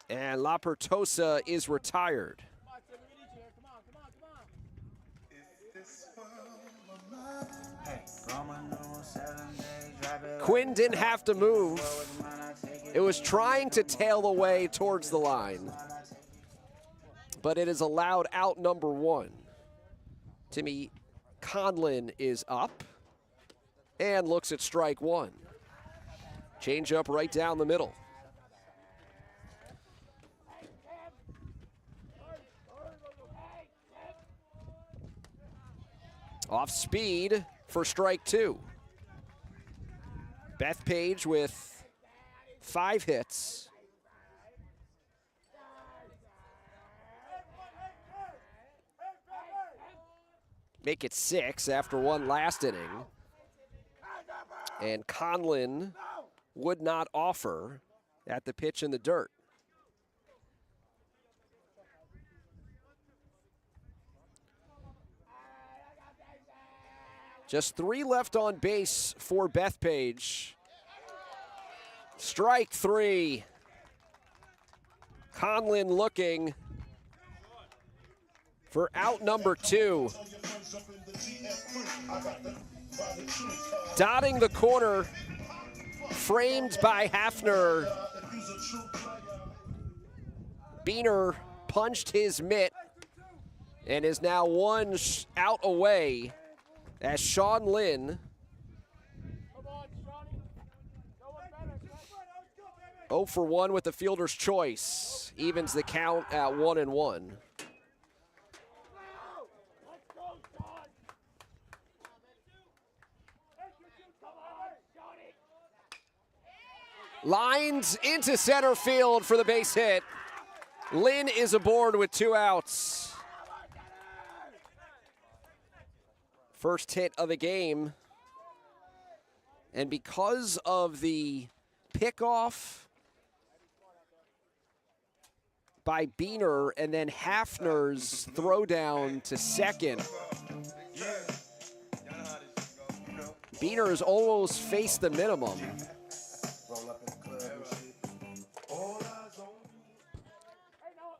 and La Pertosa is retired. Quinn didn't have to move. It was trying to tail away towards the line, but it is allowed out number 1. Timmy Conlon is up. and looks at strike one. Change up right down the middle. Off speed for strike two. Bethpage with 5 hits. Make it 6 after one last inning. And Conlin would not offer at the pitch in the dirt. Just 3 left on base for Bethpage. Strike 3. Conlin looking for out number 2. Dotting the corner, framed by Hafner. Beener punched his mitt and is now 1 out away as Sean Lynn 0 for 1 with the fielder's choice. Evens the count at 1-1. Lines into center field for the base hit. Lynn is aboard with 2 outs. First hit of the game. And because of the pickoff by Beener and then Hafner's throwdown to second, Beener has almost faced the minimum.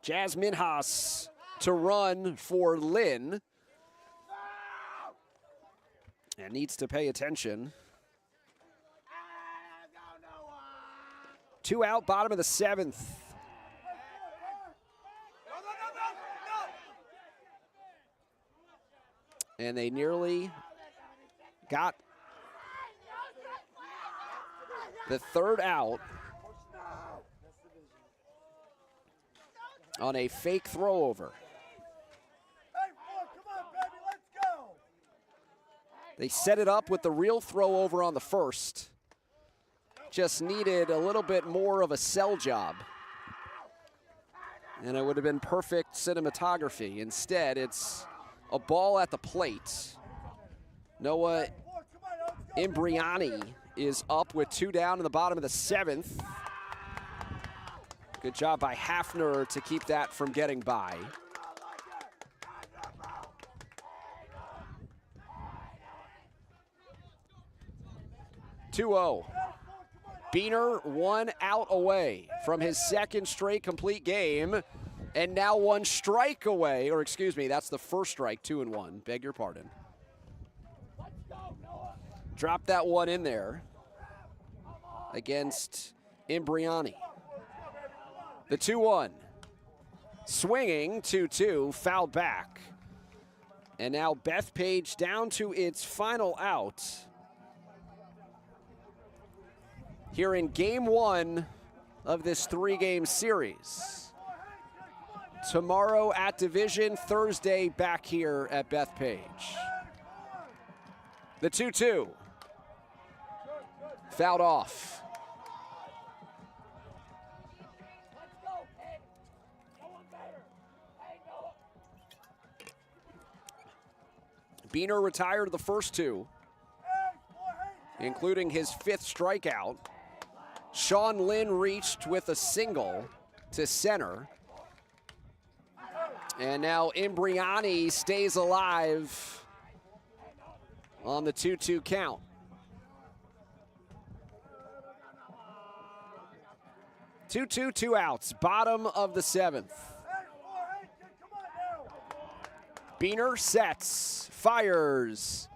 Jazz Minhas to run for Lynn. And needs to pay attention. 2 out, bottom of the 7th. And they nearly got the 3rd out on a fake throw over. They set it up with the real throw over on the first. Just needed a little bit more of a sell job. And it would have been perfect cinematography. Instead, it's a ball at the plate. Noah Imbriani is up with 2 down in the bottom of the 7th. Good job by Hafner to keep that from getting by. Beener 1 out away from his 2nd straight complete game, and now 1 strike away, or excuse me, that's the first strike, 2-1, beg your pardon. Drop that one in there against Imbriani. The 2-1. Swinging, 2-2, fouled back. And now Bethpage down to its final out here in game 1 of this 3-game series. Tomorrow at Division, Thursday back here at Bethpage. The 2-2. Fouled off. Beener retired the first 2, including his 5th strikeout. Sean Lynn reached with a single to center. And now Imbriani stays alive on the 2-2 count. Two outs, bottom of the 7th. Beener sets, fires,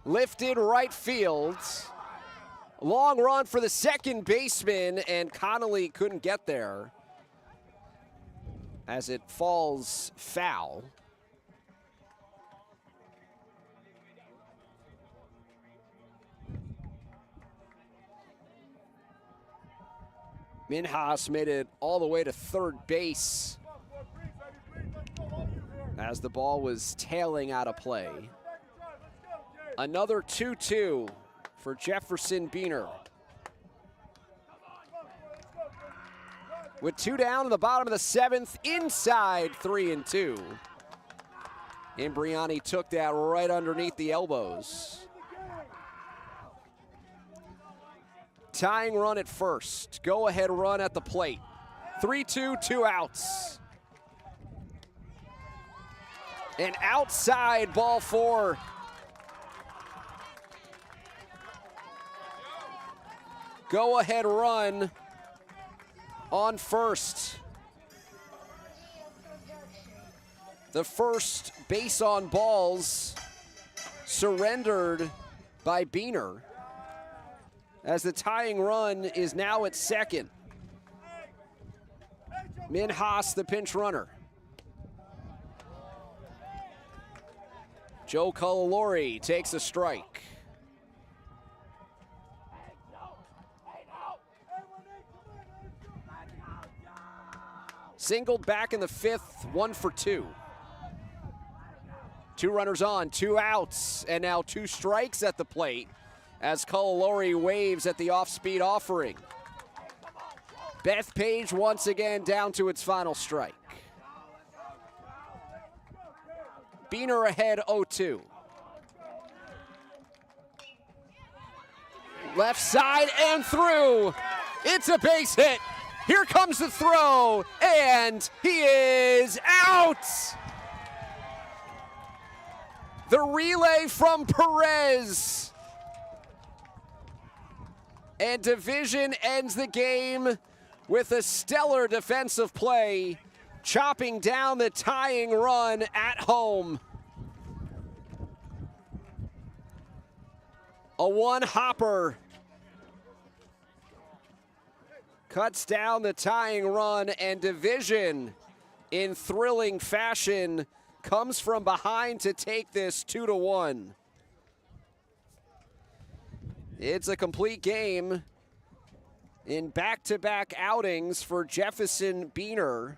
lifted right field. Long run for the second baseman, and Connolly couldn't get there as it falls foul. Minhas made it all the way to third base as the ball was tailing out of play. Another 2-2 for Jefferson Beener. With 2 down in the bottom of the 7th, inside 3-2. Imbriani took that right underneath the elbows. Tying run at first. Go-ahead run at the plate. 3-2, 2 outs. And outside ball 4. Go-ahead run on first. The first base on balls surrendered by Beener, as the tying run is now at second. Minhas, the pinch runner. Joe Cullilori takes a strike. Singled back in the 5th, 1 for 2. 2 runners on, 2 outs, and now 2 strikes at the plate as Cullilori waves at the off-speed offering. Bethpage once again down to its final strike. Beener ahead 0-2. Left side and through. It's a base hit. Here comes the throw, and he is out. The relay from Perez. And Division ends the game with a stellar defensive play, chopping down the tying run at home. A one-hopper cuts down the tying run, and Division, in thrilling fashion, comes from behind to take this 2-1. It's a complete game in back-to-back outings for Jefferson Beener.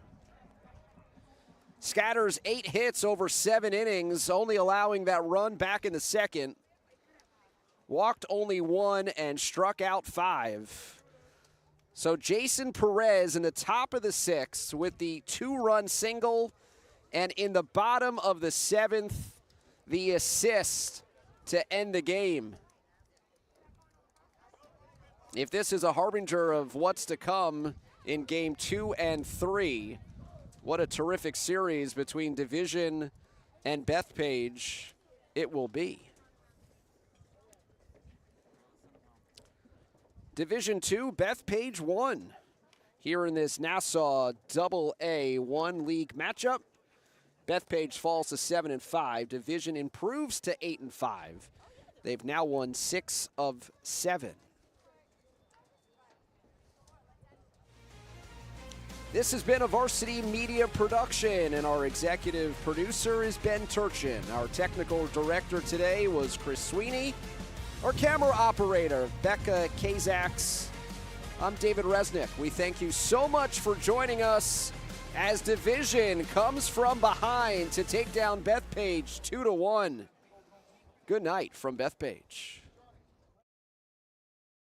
Scatters 8 hits over 7 innings, only allowing that run back in the 2nd. Walked only 1 and struck out 5. So Jason Perez in the top of the 6th with the 2-run single, and in the bottom of the 7th, the assist to end the game. If this is a harbinger of what's to come in game 2 and 3, what a terrific series between Division and Bethpage it will be. Division 2, Bethpage 1. Here in this Nassau AA-1 league matchup, Bethpage falls to 7-5. Division improves to 8-5. They've now won 6 of 7. This has been a Varsity Media production, and our executive producer is Ben Turchin. Our technical director today was Chris Sweeney. Our camera operator, Becca Kazaks. I'm David Resnick. We thank you so much for joining us as Division comes from behind to take down Bethpage 2-1. Good night from Bethpage.